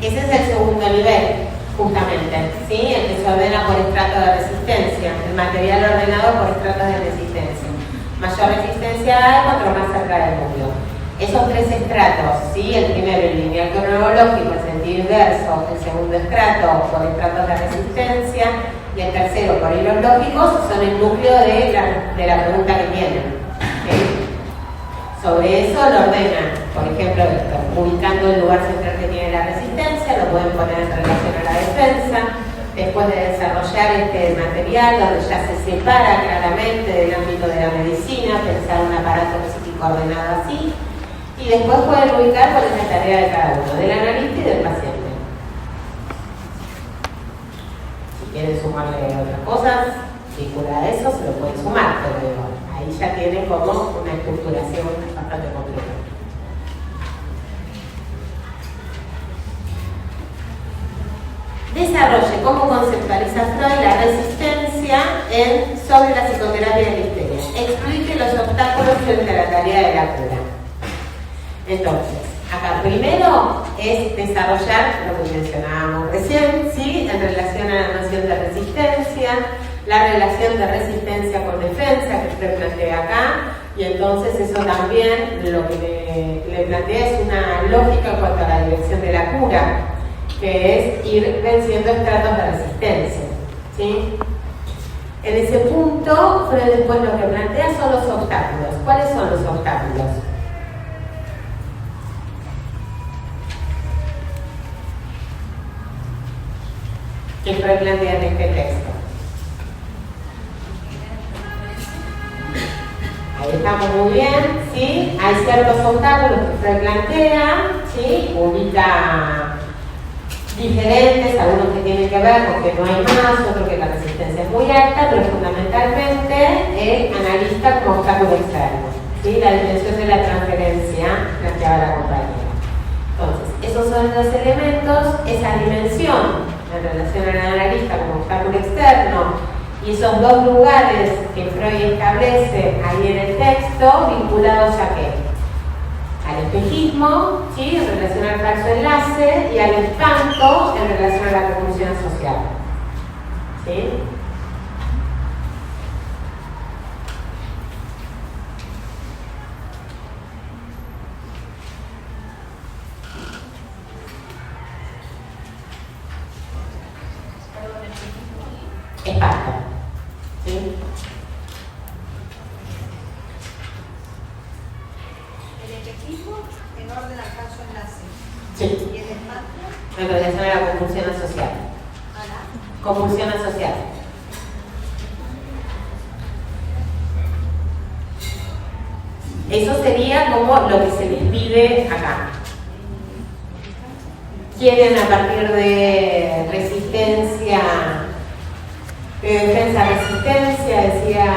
Ese es el segundo nivel, justamente, ¿sí? El que se ordena por estrato de resistencia, el material ordenado por estratos de resistencia. Mayor resistencia hay, cuanto más cerca del núcleo. Esos tres estratos, ¿sí? El primero, el lineal cronológico, el sentido inverso, el segundo estrato por estratos de resistencia y el tercero por hilos lógicos, son el núcleo de la pregunta que tienen, ¿sí? Sobre eso lo ordenan, por ejemplo, ubicando el lugar central que tiene la resistencia, lo pueden poner en relación a la defensa, después de desarrollar este material donde ya se separa claramente del ámbito de la medicina, pensar un aparato psíquico ordenado así, y después pueden ubicar cuál es la tarea de cada uno, del analista y del paciente. Si quieren sumarle otras cosas, vinculada a eso, se lo pueden sumar, pero ahí ya tienen como una estructuración bastante completa. Desarrolle cómo conceptualiza Freud la resistencia sobre la psicoterapia de la histeria. Explique los obstáculos frente a la tarea de la cura. Entonces, acá primero es desarrollar lo que mencionábamos recién, ¿sí? En relación a la noción de resistencia, la relación de resistencia con defensa que usted plantea acá, y entonces eso también lo que le plantea es una lógica en cuanto a la dirección de la cura, que es ir venciendo estratos de resistencia, ¿sí? En ese punto, Freud después lo que plantea son los obstáculos. ¿Cuáles son los obstáculos? Que Freud plantea en este texto. Ahí estamos muy bien, ¿sí? Hay ciertos obstáculos que Freud plantea, ¿sí? Ubica diferentes, algunos que tienen que ver con que no hay más, otros que la resistencia es muy alta, pero fundamentalmente el analista como obstáculo externo, ¿sí? La dimensión de la transferencia planteaba la compañera. Entonces, esos son los elementos, esa dimensión en relación al analista como obstáculo externo, y esos dos lugares que Freud establece ahí en el texto, vinculados a qué? Al espejismo, ¿sí? En relación al falso enlace, y al espanto en relación a la compulsión social, ¿sí? Espanto, ¿sí? El espejismo en orden al falso enlace. Sí. Y el espanto En relación a la compulsión asocial. a la Compulsión asocial. Eso sería como lo que se les pide acá. Quieren a partir de resistencia, de defensa-resistencia, decía,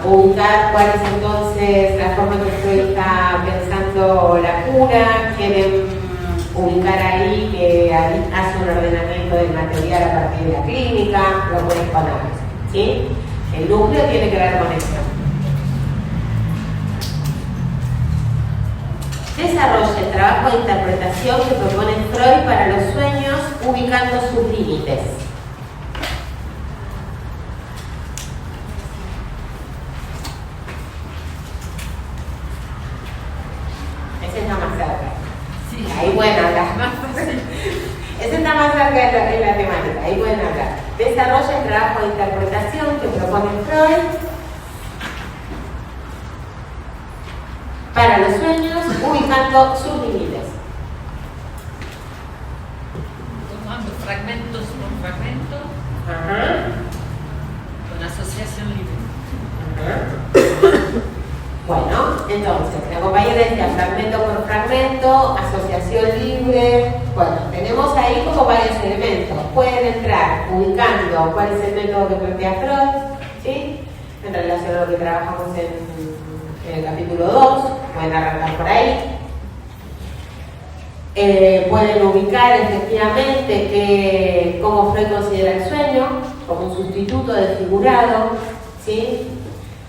ubicar cuál es entonces la forma en que Freud está pensando la cura, quieren ubicar ahí que hace un ordenamiento del material a partir de la clínica, lo pueden poner, ¿sí? El núcleo tiene que ver con eso. Desarrolla el trabajo de interpretación que propone Freud para los sueños, ubicando sus límites. Ese está más cerca. Sí. Ahí pueden hablar. Ese está más cerca en la temática. Ahí pueden hablar. Desarrolla el trabajo de interpretación que propone Freud para los sueños, ubicando sus límites. Tomando fragmentos por fragmento, Ajá. con asociación libre. Bueno, entonces, la compañera decía fragmento por fragmento, asociación libre. Bueno, tenemos ahí como varios elementos. Pueden entrar ubicando cuál es el método que plantea Freud, ¿sí? En relación a lo que trabajamos en el capítulo 2, pueden arrancar por ahí. Pueden ubicar efectivamente cómo Freud considera el sueño como un sustituto del figurado, ¿sí?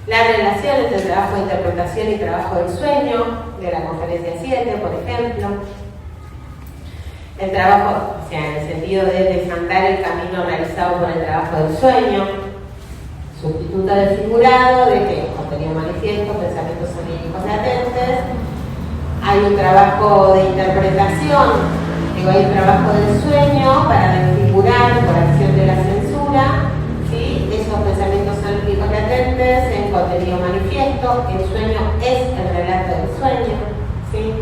La relación entre el trabajo de interpretación y trabajo del sueño, de la conferencia 7, por ejemplo. El trabajo, o sea, en el sentido de desandar el camino realizado por el trabajo del sueño. Sustituto del figurado, de que contenido manifiesto, pensamientos oníricos latentes. Hay un trabajo de interpretación, digo, hay un trabajo del sueño para desfigurar por acción de la censura, ¿sí? Esos pensamientos oníricos latentes en contenido manifiesto. El sueño es el relato del del sueño, ¿sí?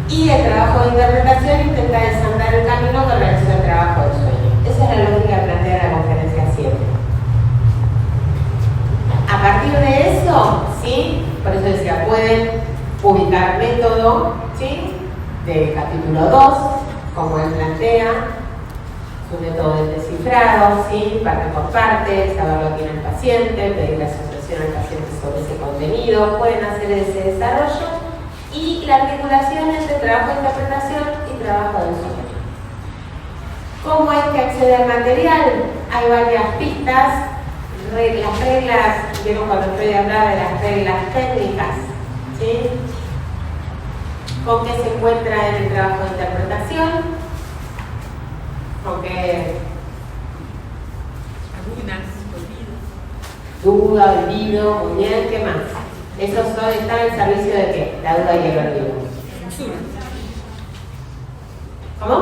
Y el trabajo de interpretación intenta desandar el camino con relación al trabajo del sueño. Esa es la lógica que plantea la conferencia 7. A partir de eso, ¿sí? Por eso decía, pueden ubicar método, ¿sí? De capítulo 2, como él plantea, su método de descifrado, ¿sí? Parte por parte, saber lo que tiene el paciente, pedir la asociación al paciente sobre ese contenido, pueden hacer ese desarrollo y la articulación entre trabajo de interpretación y trabajo del sueño. ¿Cómo hay que acceder al material? Hay varias pistas. Las reglas, vieron cuando estoy hablando de las reglas técnicas, ¿sí? ¿Con qué se encuentra en el trabajo de interpretación? ¿Con qué? Algunas, olvido. Duda, olvido, muy bien, ¿qué más? Esos están al servicio de qué? La duda y el olvido. Censura. ¿Cómo?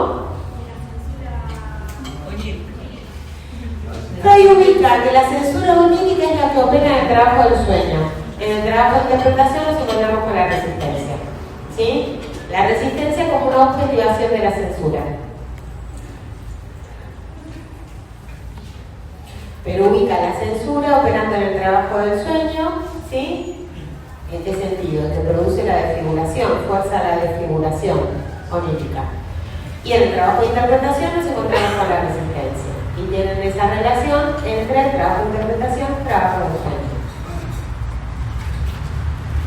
Oír. Freud ubica que la censura onírica es la que opera en el trabajo del sueño. En el trabajo de interpretación nos encontramos con la resistencia, ¿sí? La resistencia como una objetivación de la censura. Pero ubica la censura operando en el trabajo del sueño, ¿sí? ¿En qué sentido? Que produce la desfiguración, fuerza la desfiguración onírica. Y en el trabajo de interpretación nos encontramos con la resistencia. Y tienen esa relación entre el trabajo de interpretación y el trabajo del sueño.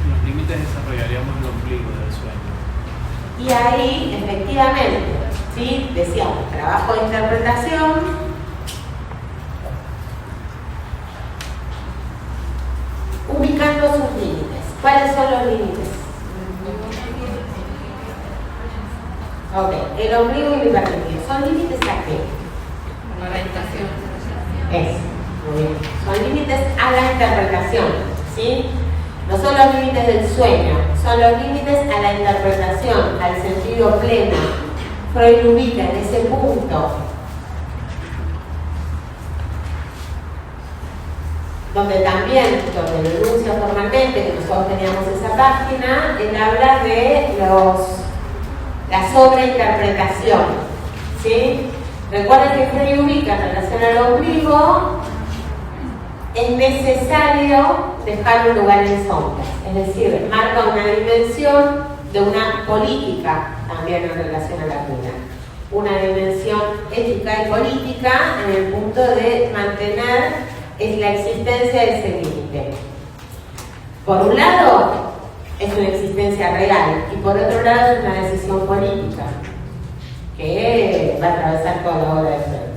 En los límites desarrollaríamos el ombligo del sueño. Y ahí, efectivamente, ¿sí? Decíamos, trabajo de interpretación, ubicando sus límites. ¿Cuáles son los límites? Ok, el ombligo y el hipertropía. ¿Son límites a qué? La orientación. Eso, muy bien. Son límites a la interpretación, ¿sí? No son los límites del sueño, son los límites a la interpretación, al sentido pleno. Freud lo ubica en ese punto donde también, donde lo enuncia formalmente, que nosotros teníamos esa página, él habla de la sobreinterpretación, ¿sí? Recuerden que Freud ubica en relación al ombligo, es necesario dejar un lugar en sombras, es decir, marca una dimensión de una política también en relación a la cuna, una dimensión ética y política en el punto de mantener la existencia de ese límite. Por un lado, es una existencia real y por otro lado es una decisión política que va a atravesar toda la obra de Freud.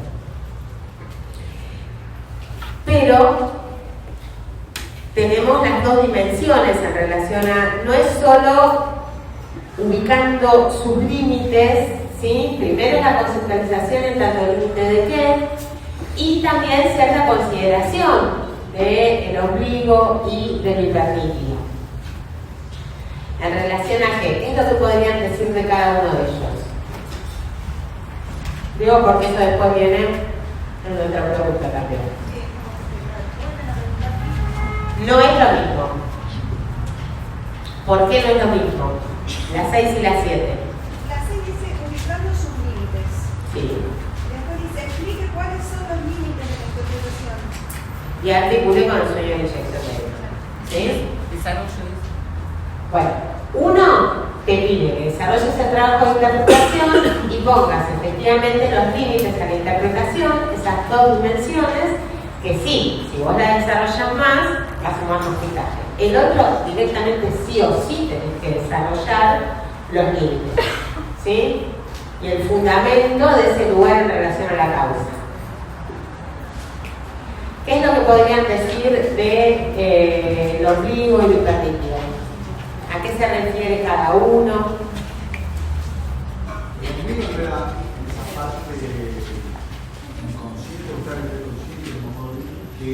Pero tenemos las dos dimensiones en relación a, no es solo ubicando sus límites, ¿sí? Primero la conceptualización en tanto el límite de qué, y también cierta consideración del ombligo y del hiperníquido. ¿En relación a qué? ¿Qué es lo que podrían decir de cada uno de ellos? Digo porque eso después viene en nuestra pregunta también. No es lo mismo. ¿Por qué no es lo mismo? Las 6 y las 7. La 6 dice ubicando sus límites. Sí. Después dice explique cuáles son los límites de la interpretación. Y articule con el sueño de inyección. ¿Sí? Desarrollo. Bueno, uno te pide que desarrolles el trabajo de interpretación y pongas efectivamente los límites a la interpretación, esas dos dimensiones, que sí, si vos la desarrollas más, vas a sumar modificaje. El otro, directamente sí o sí tenés que desarrollar los límites, ¿sí? Y el fundamento de ese lugar en relación a la causa. ¿Qué es lo que podrían decir de el ombligo y el hiperníquido? ¿A qué se refiere cada uno? El ombligo era esa parte inconsciente, buscar el consciente, que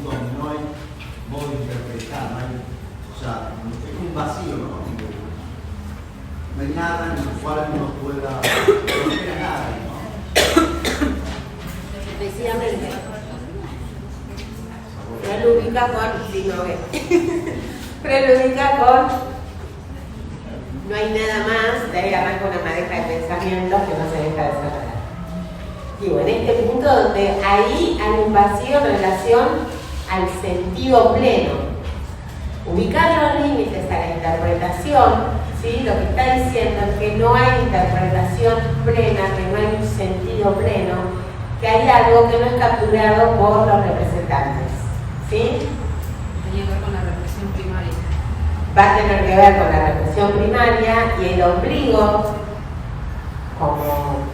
donde no hay modo de interpretar, no hay, o sea, es un vacío, ¿no? No hay nada en el cual uno pueda, no tiene nada, ¿no? Efectivamente. No lo ubica con si no ve. Preludica con no hay nada más, de ahí arranca una madeja de pensamientos que no se deja de separar. Digo, en este punto donde ahí hay un vacío en relación al sentido pleno. Ubicar los límites a la interpretación, ¿sí? Lo que está diciendo es que no hay interpretación plena, que no hay un sentido pleno, que hay algo que no es capturado por los representantes, ¿sí? Tenía que ver con la represión primaria. Va a tener que ver con la represión primaria y el ombligo como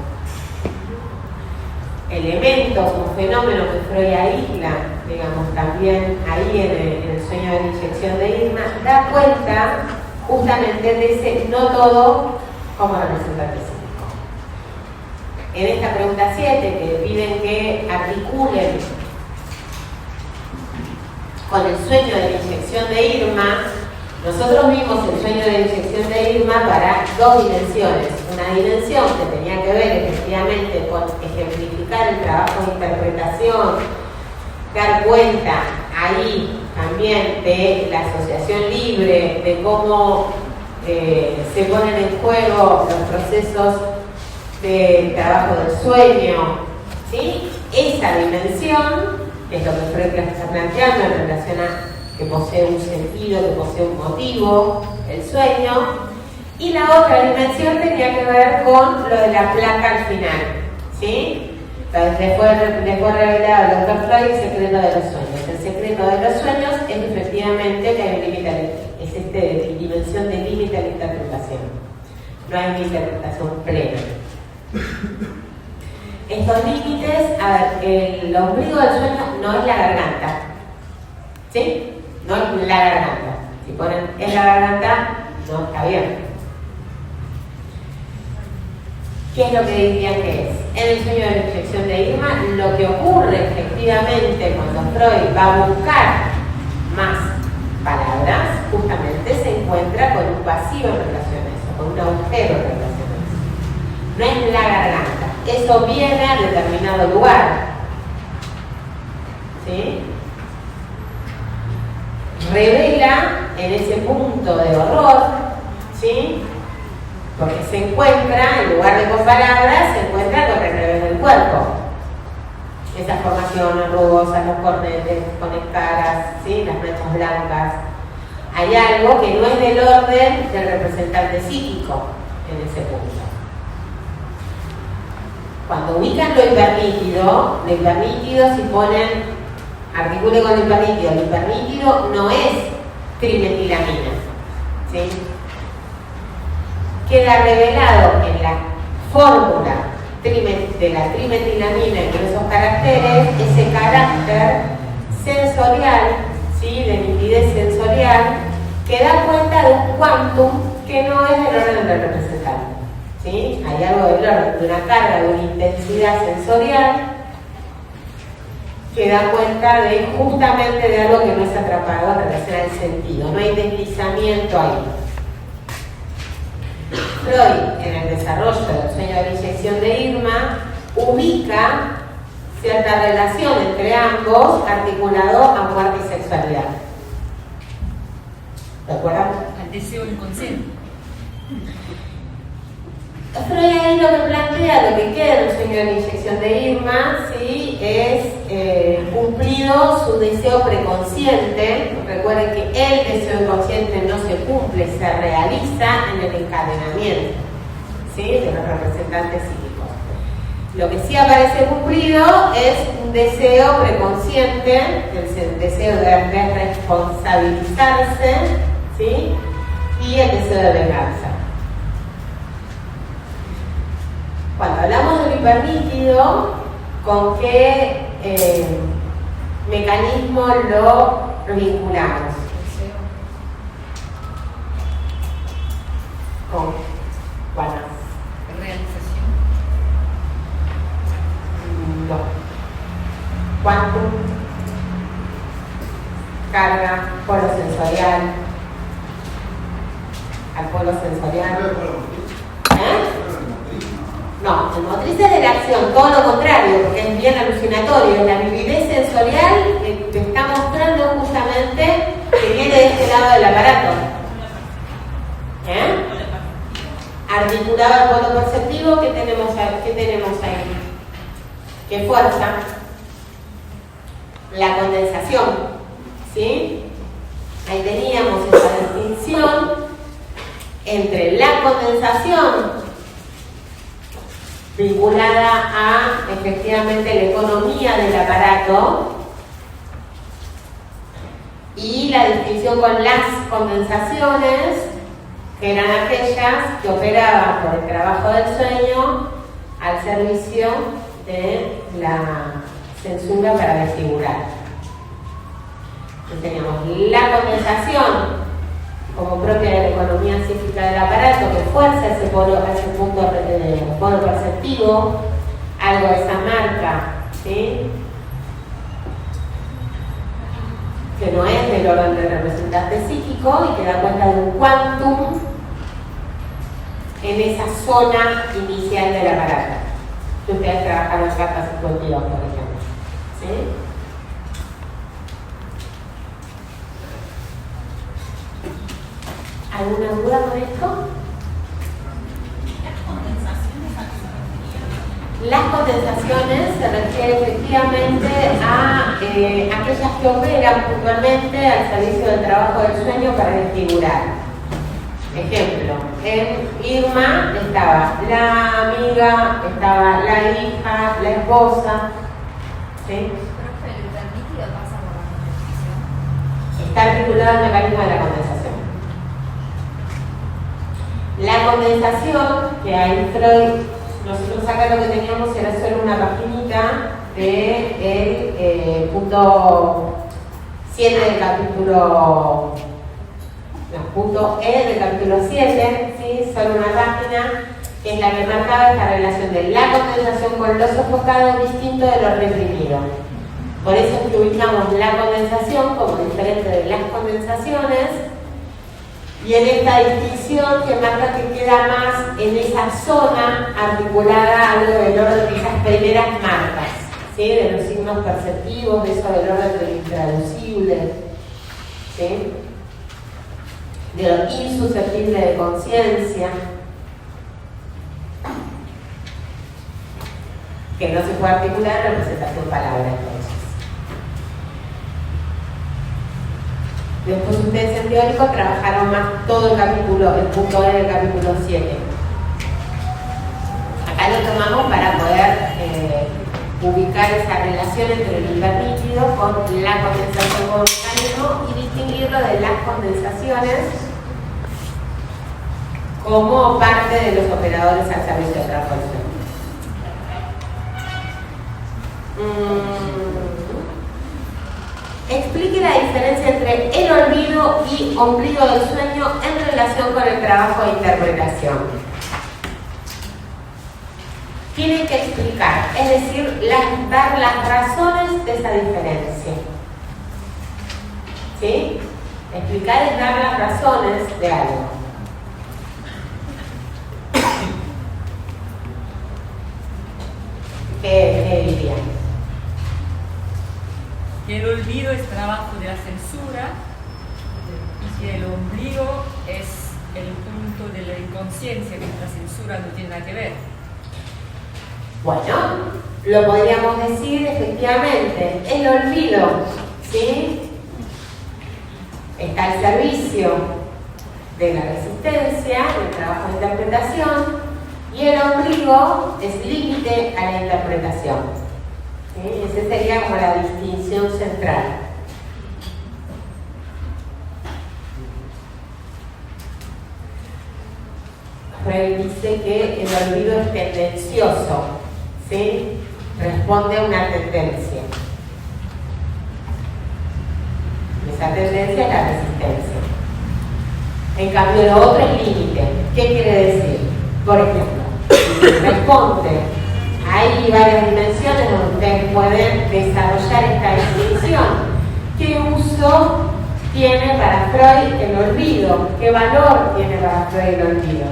elemento, como fenómeno que Freud aísla, digamos, también ahí en el sueño de la inyección de Irma, da cuenta justamente de ese no todo como representante psíquico. En esta pregunta 7, que piden que articulen con el sueño de la inyección de Irma, nosotros vimos el sueño de la inyección de Irma para dos dimensiones. Una dimensión que tenía que ver efectivamente con ejemplificar el trabajo de interpretación, dar cuenta ahí también de la asociación libre, de cómo se ponen en juego los procesos de trabajo del sueño, ¿sí? Esa dimensión es lo que Freud está planteando en relación a que posee un sentido, que posee un motivo, el sueño, y la otra dimensión tenía que ver con lo de la placa al final, ¿sí? Entonces le fue revelado al doctor Freud el secreto de los sueños. El secreto de los sueños es efectivamente que hay un límite, es dimensión de límite a la interpretación. No hay una interpretación plena. Estos límites, a ver, el ombligo del sueño no es la garganta, ¿sí? No es la garganta. Si ponen en la garganta, no está bien. ¿Qué es lo que dirían que es? En el sueño de la inyección de Irma, lo que ocurre efectivamente cuando Freud va a buscar más palabras, justamente se encuentra con un vacío en relación a eso, con un agujero en relación a eso. No es la garganta. Eso viene a determinado lugar. ¿Sí? Revela en ese punto de horror, ¿sí? Porque se encuentra, en lugar de con palabras, se encuentra con el revés del cuerpo. Esas formaciones rugosas, los cornetes con escaras, ¿sí? Las manchas blancas. Hay algo que no es del orden del representante psíquico en ese punto. Cuando ubican lo hipernítido, si ponen articule con lo hipernítido no es trimetilamina, ¿sí? Queda revelado en la fórmula de la trimetilamina y con esos caracteres, ese carácter sensorial, ¿sí? De nitidez sensorial, que da cuenta de un quantum que no es del orden del representante, ¿sí? Hay algo del orden de una carga, de una intensidad sensorial que da cuenta de justamente de algo que no es atrapado en relación al sentido, no hay deslizamiento ahí. Freud, en el desarrollo del sueño de la inyección de Irma, ubica cierta relación entre ambos articulado a muerte y sexualidad. ¿De acuerdo? Al deseo inconsciente. Freud ahí lo que plantea, lo que queda en el sueño de la inyección de Irma, ¿sí? Es cumplido su deseo preconsciente. Recuerden que el deseo inconsciente no se cumple, se realiza en el encadenamiento, ¿sí? De los representantes psíquicos. Lo que sí aparece cumplido es un deseo preconsciente, el deseo de responsabilizarse, ¿sí? Y el deseo de venganza. Cuando hablamos del hipernítido, ¿con qué mecanismo lo vinculamos? ¿Con cuál más? Realización. No. Quantum, carga, polo sensorial, al polo sensorial. No, el motriz es de la acción, todo lo contrario, porque es bien alucinatorio. La vividez sensorial te está mostrando justamente que viene de de este lado del aparato. Articulado al polo perceptivo, ¿qué tenemos ahí? ¿Qué fuerza? La condensación, ¿sí? Ahí teníamos esa distinción entre la condensación vinculada a efectivamente la economía del aparato y la distinción con las condensaciones, que eran aquellas que operaban por el trabajo del sueño al servicio de la censura para desfigurar. Entonces teníamos la condensación como propia de la economía psíquica del aparato, que fuerza ese polo perceptivo, algo de esa marca, ¿sí? Que no es del orden del representante psíquico y que da cuenta de un quantum en esa zona inicial del aparato. Que ustedes trabajaron capas intuitivas, por ejemplo, ¿sí? ¿Alguna duda con esto? Las condensaciones se refieren efectivamente a aquellas que operan puntualmente al servicio del trabajo del sueño para desfigurar. Ejemplo, en Irma estaba la amiga, estaba la hija, la esposa. ¿Sí? Profe, ¿el líquido pasa por la condensación? Está articulado el mecanismo de la condensación. La condensación, que ahí Freud, nosotros acá lo que teníamos era solo una paginita del punto 7 del capítulo, punto E del capítulo 7, ¿sí? Solo una página, que es la que marcaba esta relación de la condensación con lo sofocado distinto de lo reprimido. Por eso es que ubicamos la condensación como diferente de las condensaciones. Y en esta distinción que marca que queda más en esa zona articulada algo del orden de esas primeras marcas, ¿sí? De los signos perceptivos, de eso del orden de lo intraducible, ¿sí? De lo insusceptible de conciencia, que no se puede articular en representación palabra entonces. Después ustedes en teórico trabajaron más todo el capítulo, el punto E del capítulo 7. Acá lo tomamos para poder ubicar esa relación entre el hiperlíquido con la condensación como mecanismo y distinguirlo de las condensaciones como parte de los operadores al servicio de transformación. Explique la diferencia entre el olvido y ombligo del sueño en relación con el trabajo de interpretación. Tienen que explicar, es decir, dar las razones de esa diferencia. ¿Sí? Explicar es dar las razones de algo. ¿Qué dirían? Que el olvido es trabajo de la censura y que el ombligo es el punto de la inconsciencia, que la censura no tiene nada que ver. Bueno, lo podríamos decir efectivamente. El olvido, ¿sí? Está al servicio de la resistencia, del trabajo de interpretación, y el ombligo es límite a la interpretación. ¿Sí? Esa sería como la distinción central. Freud dice que el olvido es tendencioso, ¿sí? Responde a una tendencia. Esa tendencia es la resistencia. En cambio, lo otro es límite. ¿Qué quiere decir? Por ejemplo, responde. Hay varias dimensiones donde ustedes pueden desarrollar esta distinción. ¿Qué uso tiene para Freud el olvido? ¿Qué valor tiene para Freud el olvido?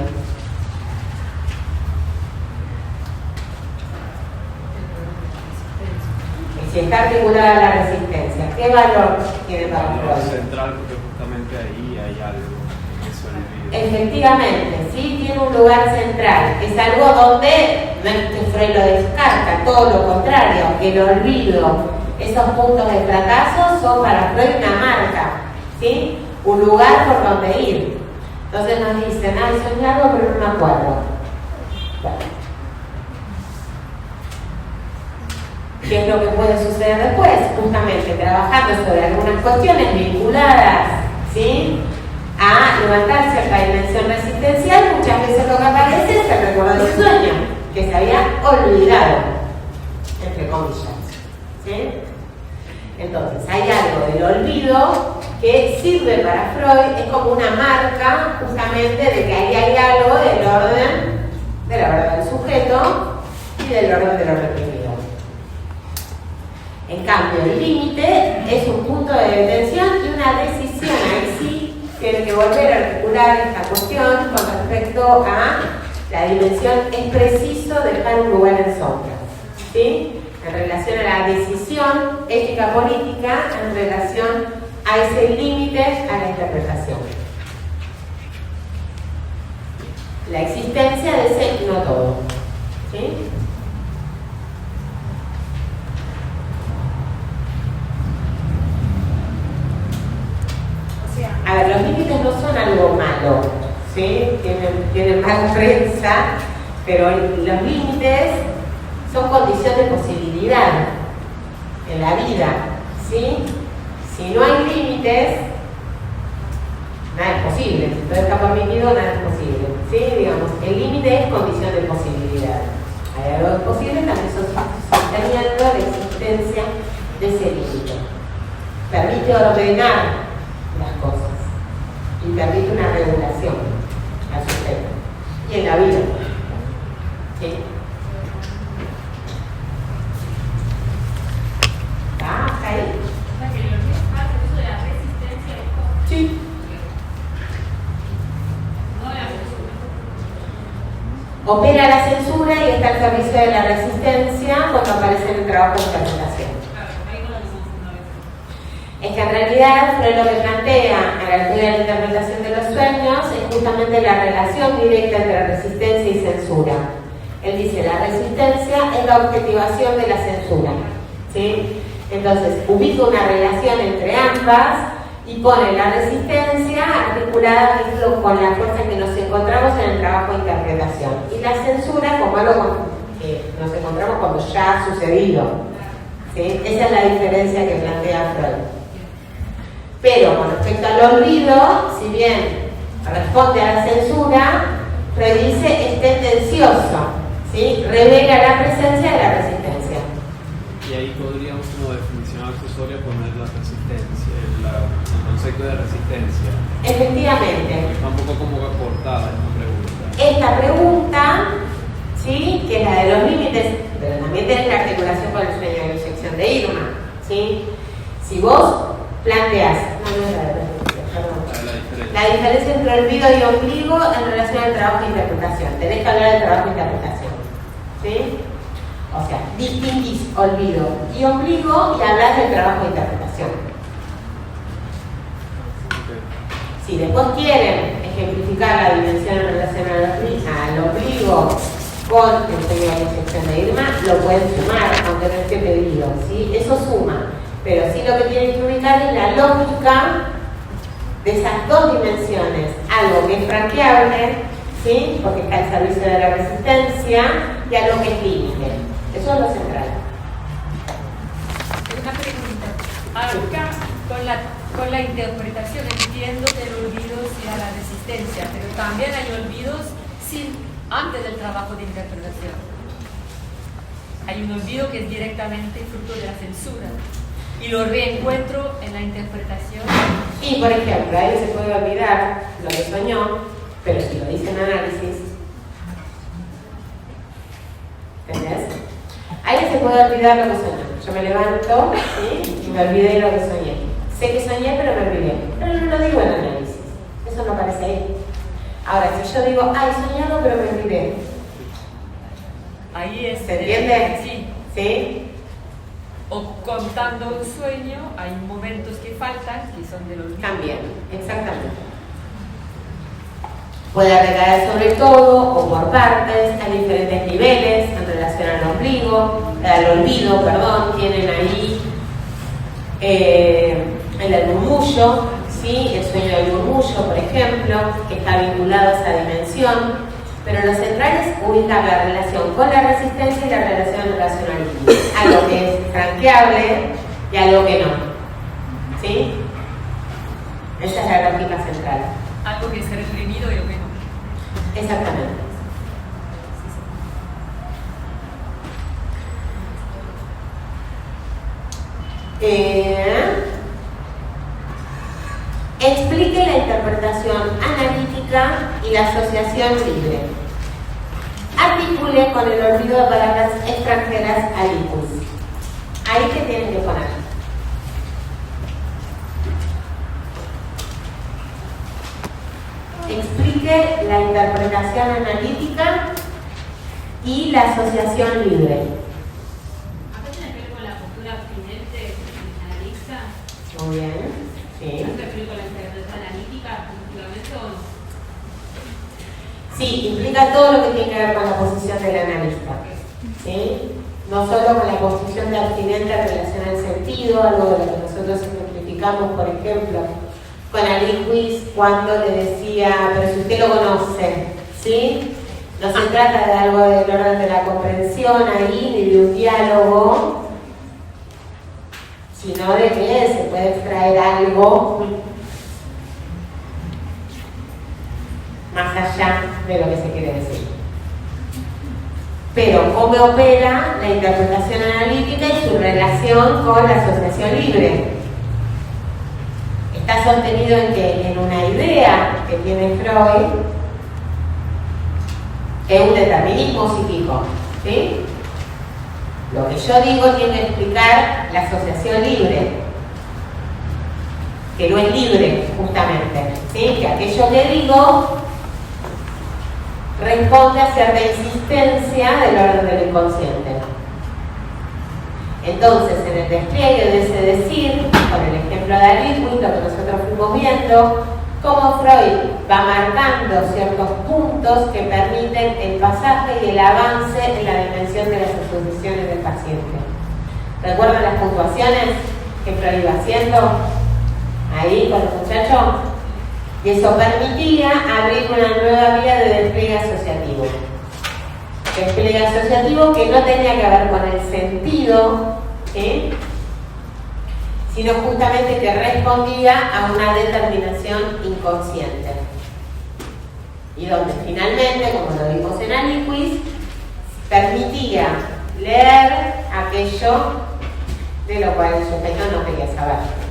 Y si está articulada la resistencia, ¿Qué valor tiene para Valor Freud? central, porque justamente ahí hay algo que se olvida. Efectivamente, sí tiene un lugar central, es algo donde no es que Freud lo descarta, todo lo contrario, el olvido, esos puntos de fracaso son para Freud una marca, ¿sí? Un lugar por donde ir. Entonces nos dicen, ay, soñé algo pero no me acuerdo. Bueno. ¿Qué es lo que puede suceder después? Justamente trabajando sobre algunas cuestiones vinculadas, ¿sí?, a levantar cierta dimensión resistencial, muchas veces lo que aparece es el recuerdo del sueño, que se había olvidado, entre comillas, ¿sí? Entonces, hay algo del olvido que sirve para Freud, es como una marca justamente de que ahí hay algo del orden de la verdad del sujeto y del orden de lo reprimido. En cambio, el límite es un punto de detención y una decisión. Ahí sí tiene que volver a articular esta cuestión con respecto a la dimensión. Es preciso dejar un lugar en sombra, ¿sí?, en relación a la decisión ética política, en relación a ese límite a la interpretación. La existencia de ese no todo, ¿sí? A ver, los límites no son algo malo, ¿sí? Tienen mala prensa, pero los límites son condición de posibilidad en la vida, ¿sí? Si no hay límites, nada es posible. Si todo está permitido, nada es posible, ¿sí? Digamos, el límite es condición de posibilidad. Hay algo posible, también sosteniendo la existencia de ese límite. Permite ordenar las cosas y permite una regulación al sujeto y en la vida, ¿sí? ¿Está ahí? O sea, que lo que es parte de eso de la resistencia es como, Sí. no de la censura. Opera la censura y está al servicio de la resistencia cuando aparece en el trabajo de interpretación. Claro, ahí no lo decimos una vez. Es que en realidad Freud lo que plantea a la altura de la interpretación de los sueños es justamente la relación directa entre resistencia y censura. Él dice, la resistencia es la objetivación de la censura, ¿sí? Entonces, ubica una relación entre ambas y pone la resistencia articulada con la fuerza que nos encontramos en el trabajo de interpretación. Y la censura como algo que nos encontramos cuando ya ha sucedido, ¿sí? Esa es la diferencia que plantea Freud. Pero con respecto al olvido, si bien responde a la censura, Freud dice es tendencioso, ¿sí? Revela la presencia de la resistencia. Y ahí podríamos, como definición accesoria, poner la resistencia, el concepto de resistencia. Efectivamente. Está un poco como acortada esta pregunta. Esta pregunta, ¿sí?, que es la de los límites, pero también tiene la articulación con el sueño de la sección de Irma, ¿sí? Si vos planteas, la diferencia entre olvido y ombligo en relación al trabajo de interpretación. Tenés que hablar del trabajo de interpretación, ¿sí? O sea, distinguís olvido y ombligo y hablas del trabajo de interpretación. Si después quieren ejemplificar la dimensión en relación al ombligo con el sueño de la sección de Irma, lo pueden sumar, aunque no esté pedido, ¿sí? Eso suma. Pero sí lo que tienen que ubicar es la lógica de esas dos dimensiones. Algo que es franqueable, ¿sí?, porque está al servicio de la resistencia, y algo que es límite. Eso es lo central. Una pregunta. Acá, con la interpretación entiendo que el olvido sea la resistencia, pero también hay olvidos antes del trabajo de interpretación. Hay un olvido que es directamente fruto de la censura. Y lo reencuentro en la interpretación. Y, por ejemplo, ahí se puede olvidar lo que soñó, pero si lo dice en análisis, ¿entendés? Ahí se puede olvidar lo que soñó. Yo me levanto, ¿sí?, y me olvidé lo que soñé. Sé que soñé, pero me olvidé. Pero no lo digo en análisis. Eso no aparece ahí. Ahora, si yo digo, ay, soñado, pero me olvidé. Ahí es. ¿Se entiende? Sí. ¿Sí? O con contando un sueño, hay momentos que faltan que son del olvido. También, exactamente. Puede recaer sobre todo o por partes, hay diferentes niveles en relación al olvido, tienen ahí el murmullo, ¿sí? El sueño del murmullo, por ejemplo, que está vinculado a esa dimensión, pero lo central es ubicar la relación con la resistencia y la relación racionalista, algo que es franqueable y algo que no, ¿sí? Esa es la lógica central. Algo que es reprimido y lo que no. Exactamente. Explique la interpretación analítica y la asociación libre. Articule con el olvido de palabras extranjeras al ICUS. Ahí que tienen que poner. Explique la interpretación analítica y la asociación libre. Acá tiene que ver con la postura abstinente analista. Muy bien, sí. ¿No se refiere con la interpretación analítica efectivamente o no? Sí, implica todo lo que tiene que ver con la posición del analista. ¿Sí? No solo con la posición de abstinente en relación al sentido, algo de lo que nosotros siempre criticamos, por ejemplo, con Aliquis cuando le decía, pero si usted lo conoce, ¿sí? No se trata de algo del orden de la comprensión ahí, ni de un diálogo, sino de que se puede extraer algo más allá de lo que se quiere decir. Pero cómo opera la interpretación analítica y su relación con la asociación libre. Está sostenido en una idea que tiene Freud, que es un determinismo psíquico, ¿sí? Lo que yo digo tiene que explicar la asociación libre, que no es libre, justamente, ¿sí? Que aquello que digo responde a cierta insistencia del orden del inconsciente. Entonces, en el despliegue de ese decir, con el ejemplo de Aliquis, lo que nosotros fuimos viendo, cómo Freud va marcando ciertos puntos que permiten el pasaje y el avance en la dimensión de las asociaciones del paciente. ¿Recuerdan las puntuaciones que Freud iba haciendo ahí con los muchachos? Y eso permitía abrir una nueva vía de despliegue asociativo. Despliegue asociativo que no tenía que ver con el sentido, ¿sí? Sino justamente que respondía a una determinación inconsciente. Y donde finalmente, como lo vimos en Aliquis, permitía leer aquello de lo cual el sujeto no quería saber.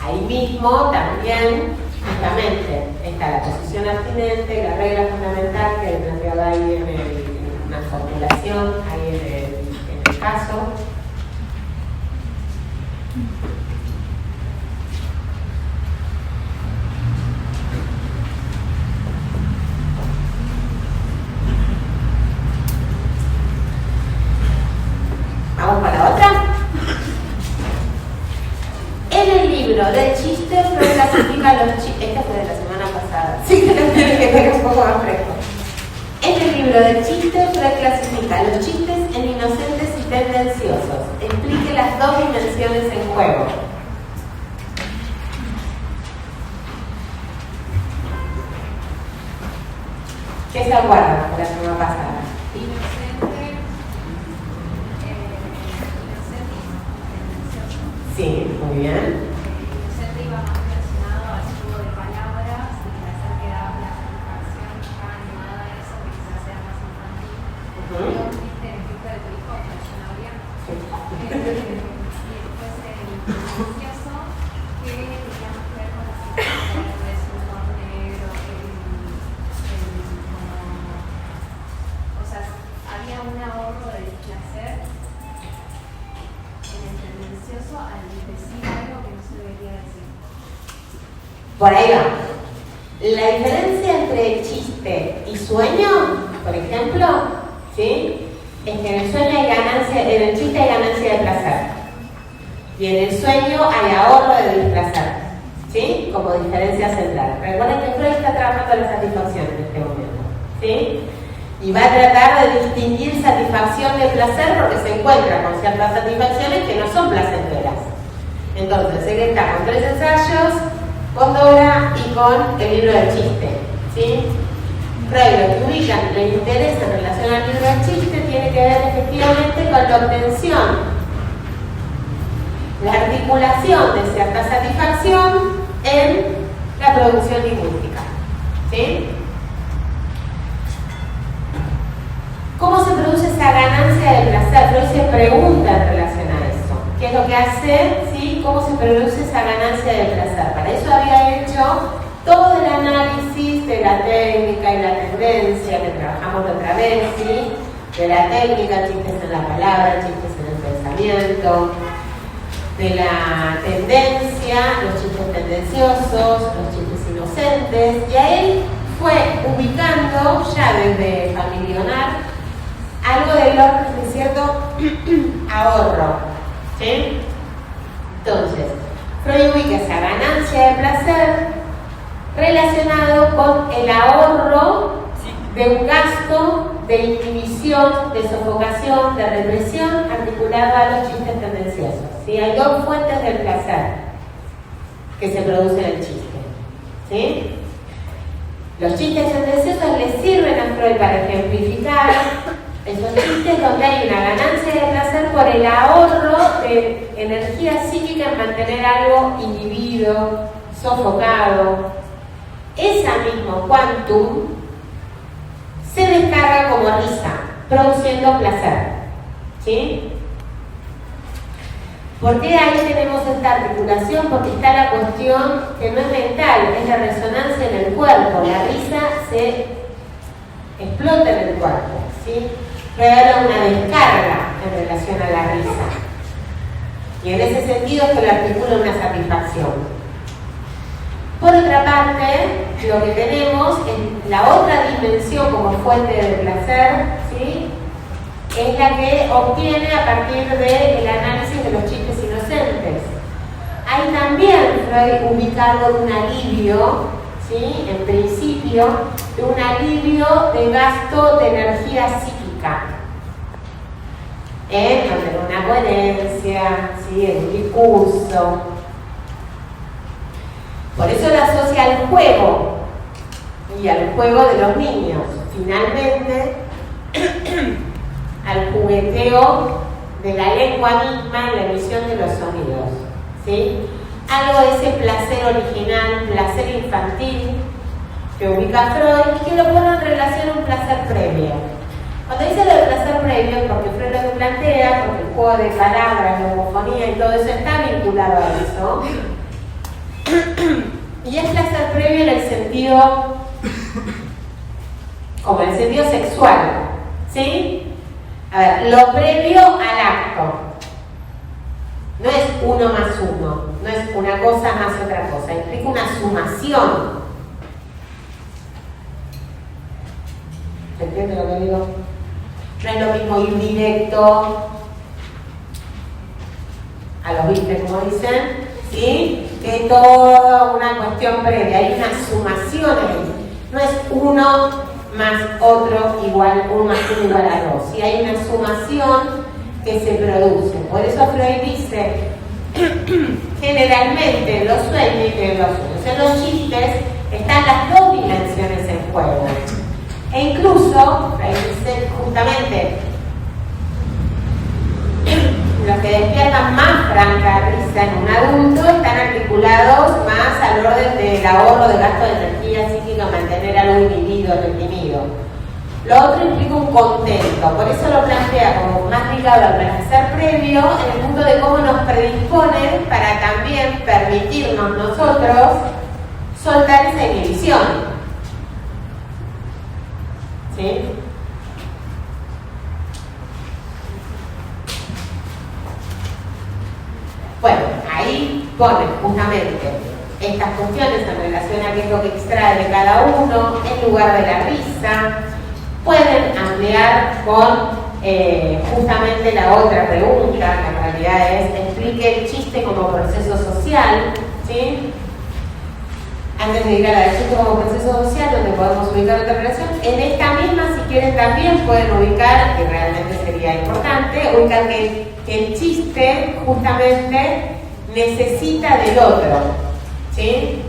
Ahí mismo también, justamente, está la posición abstinente, la regla fundamental que planteaba ahí en una formulación, ahí en el caso. Vamos para la otra. En el libro del chiste, Freud clasifica los chistes. Esta fue de la semana pasada, sí que lo tiene que ver un poco más fresco. En el libro del chiste, Freud clasifica los chistes en inocentes y tendenciosos. Explique las dos dimensiones en juego. ¿Qué se acuerdan de la semana pasada? Sí, muy bien. Inocente iba más relacionado al juego de palabras y el hacer que da la satisfacción acá animada a eso, que quizás sea más infantil. Yo viste el ejemplo de tu hijo, la zanahoria. Y después el delicioso, que tenía más que ver con la situación de su humor negro, o sea, había un ahorro de placer en el tendencioso al decir algo que no Por ahí va. La diferencia entre chiste y sueño, por ejemplo, ¿sí? Es que en el sueño hay ganancia, en el chiste hay ganancia de placer. Y en el sueño hay ahorro de displacer, ¿sí? Como diferencia central. Recuerden que Freud está trabajando la satisfacción en este momento, ¿sí? Y va a tratar de distinguir satisfacción de placer porque se encuentra con ciertas satisfacciones que no son placenteras. Entonces, él está con 3 ensayos, con Dora y con el libro del chiste, ¿sí? Freud, lo que ubica, le interesa en relación al libro del chiste, tiene que ver efectivamente con la obtención, la articulación de cierta satisfacción en la producción lingüística, ¿sí? ¿Cómo se produce esa ganancia de placer? Freud se pregunta en relación a eso. ¿Qué es lo que hace? ¿Sí? ¿Cómo se produce esa ganancia de placer? Para eso había hecho todo el análisis de la técnica y la tendencia que trabajamos otra vez, ¿sí? De la técnica, chistes en la palabra, chistes en el pensamiento, de la tendencia, los chistes tendenciosos, los chistes inocentes, y a él fue ubicando ya desde familionar algo del orden de cierto ahorro, ¿sí? Entonces, Freud ubica esa ganancia de placer relacionado con el ahorro de un gasto de inhibición, de sofocación, de represión articulado a los chistes tendenciosos, ¿sí? Hay 2 fuentes del placer que se produce en el chiste, ¿sí? Los chistes tendenciosos le sirven a Freud para ejemplificar esos chistes donde hay una ganancia de placer por el ahorro de energía psíquica en mantener algo inhibido, sofocado. Esa misma quantum se descarga como risa, produciendo placer, ¿sí? ¿Por qué ahí tenemos esta articulación? Porque está la cuestión que no es mental, es la resonancia en el cuerpo. La risa se explota en el cuerpo, ¿sí? Regala una descarga en relación a la risa. Y en ese sentido es que lo articula una satisfacción. Por otra parte, lo que tenemos es la otra dimensión como fuente de placer, ¿sí? Es la que obtiene a partir del análisis de los chistes inocentes. Hay también Freud ubicado un alivio, ¿sí? En principio, de un alivio de gasto de energía psíquica. Mantener una coherencia, ¿sí? En un discurso. Por eso lo asocia al juego y al juego de los niños. Finalmente, al jugueteo de la lengua misma en la emisión de los sonidos, ¿sí? Algo de ese placer original, placer infantil que ubica Freud y que lo pone en relación a un placer previo. Cuando dice lo de placer previo, porque Freud lo que plantea, porque el juego de palabras, la homofonía y todo eso está vinculado a eso, y es placer previo en el sentido, como en el sentido sexual, ¿sí? A ver, lo previo al acto. No es 1 más 1, no es una cosa más otra cosa, implica una sumación. ¿Se entiende lo que digo? No es lo mismo ir directo a los bifes, como dicen, ¿sí? Que toda una cuestión previa, hay una sumación ahí. No es 1 más otro igual, 1 más 1 igual a 2. ¿Sí? Hay una sumación que se produce. Por eso Freud dice, generalmente en los sueños, en los chistes, están las 2 dimensiones en juego. E incluso, Freud dice justamente, los que despiertan más franca risa en un adulto están articulados más al orden del ahorro de gasto de energía psíquica, mantener algo inhibido, reprimido. Lo otro implica un contento, por eso lo plantea como más ligado al placer previo en el punto de cómo nos predispone para también permitirnos nosotros soltar esa inhibición. ¿Sí? Bueno, ahí pone justamente estas cuestiones en relación a qué es lo que extrae de cada uno, en lugar de la risa. Pueden ampliar con justamente la otra pregunta, que en realidad es: explique el chiste como proceso social, ¿sí? Antes de llegar al chiste como proceso social, donde podemos ubicar otra relación, en esta misma, si quieren, también pueden ubicar, que realmente sería importante, ubicar que el chiste justamente necesita del otro, ¿sí?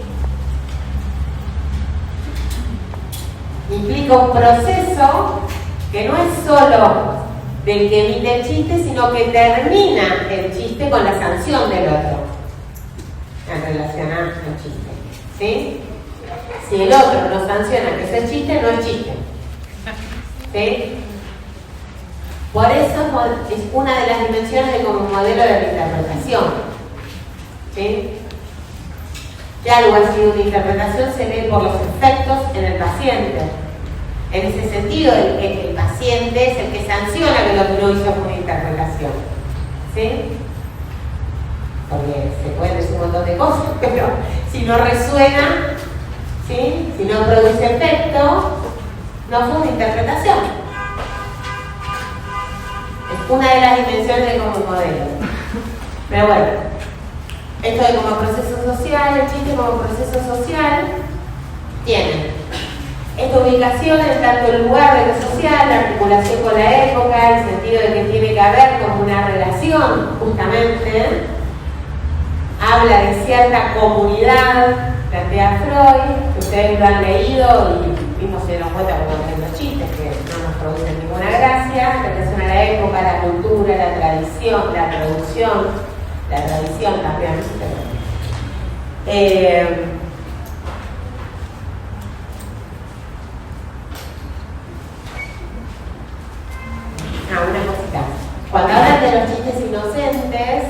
Implica un proceso que no es solo del que emite el chiste, sino que termina el chiste con la sanción del otro en relación al chiste, ¿sí? Si el otro no sanciona que ese chiste, no es chiste, ¿sí? Por eso es una de las dimensiones de como modelo de la interpretación, ¿sí? Que algo ha sido una interpretación se ve por los efectos en el paciente. En ese sentido, el paciente es el que sanciona que lo que no hizo fue una interpretación, ¿sí? Porque se pueden decir un montón de cosas, pero si no resuena, ¿sí? Si no produce efecto, no fue una interpretación. Es una de las dimensiones de como modelo. Pero bueno, esto de como proceso social, el chiste como proceso social, tiene esta ubicación en tanto el lugar de lo social, la articulación con la época, el sentido de que tiene que haber como una relación, justamente, habla de cierta comunidad, plantea Freud, que ustedes lo han leído y mismo se dieron cuenta cuando leen los chistes, que no nos producen ninguna gracia, en relación a la época, la cultura, la tradición, la producción, la tradición también, una cosita. Cuando hablan de los chistes inocentes,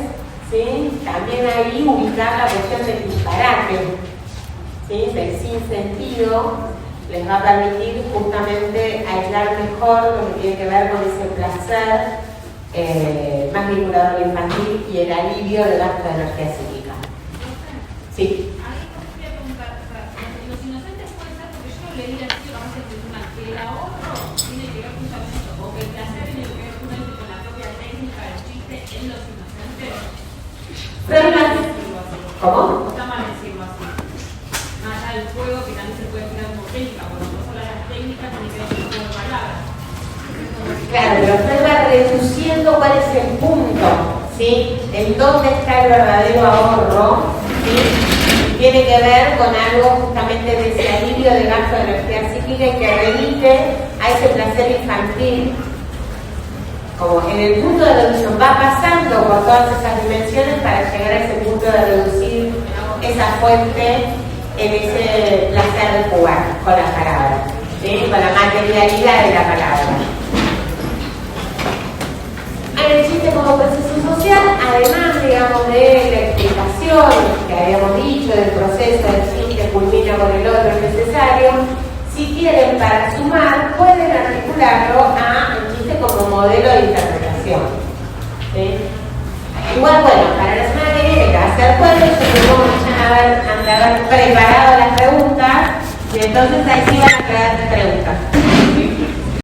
¿sí? También ahí ubicar la cuestión del disparate, ¿sí? Del sinsentido, les va a permitir justamente aislar mejor lo que tiene que ver con ese placer más vinculado al infantil y el alivio del gasto de energía psíquica. Sí. Ahí me quería preguntar, o sea, los inocentes pueden ser, porque yo lo leí así, capaz que el ahorro tiene que ver justamente, o que el placer tiene que ver justamente con la propia técnica del chiste en los inocentes. ¿Cómo? No está mal decirlo así. Más allá del juego, que también se puede tirar como técnica, cuando no solo las técnicas, tiene que ver con el juego de palabras. Claro, pero usted va reduciendo cuál es el punto, ¿sí? En dónde está el verdadero ahorro, ¿sí? Y tiene que ver con algo justamente de ese alivio de gasto de energía psíquica y que remite a ese placer infantil. Como en el punto de reducción va pasando por todas esas dimensiones para llegar a ese punto de reducir esa fuente en ese placer de jugar con la palabra, ¿sí? Con la materialidad de la palabra. El chiste como proceso social, además, digamos, de la explicación que habíamos dicho del proceso del chiste culmina con el otro necesario, si quieren para sumar, pueden articularlo a el chiste como modelo de interpretación, ¿sí? Igual, bueno, para la semana que viene, que va a ser jueves, yo tengo que haber preparado las preguntas y entonces ahí sí van a quedar preguntas.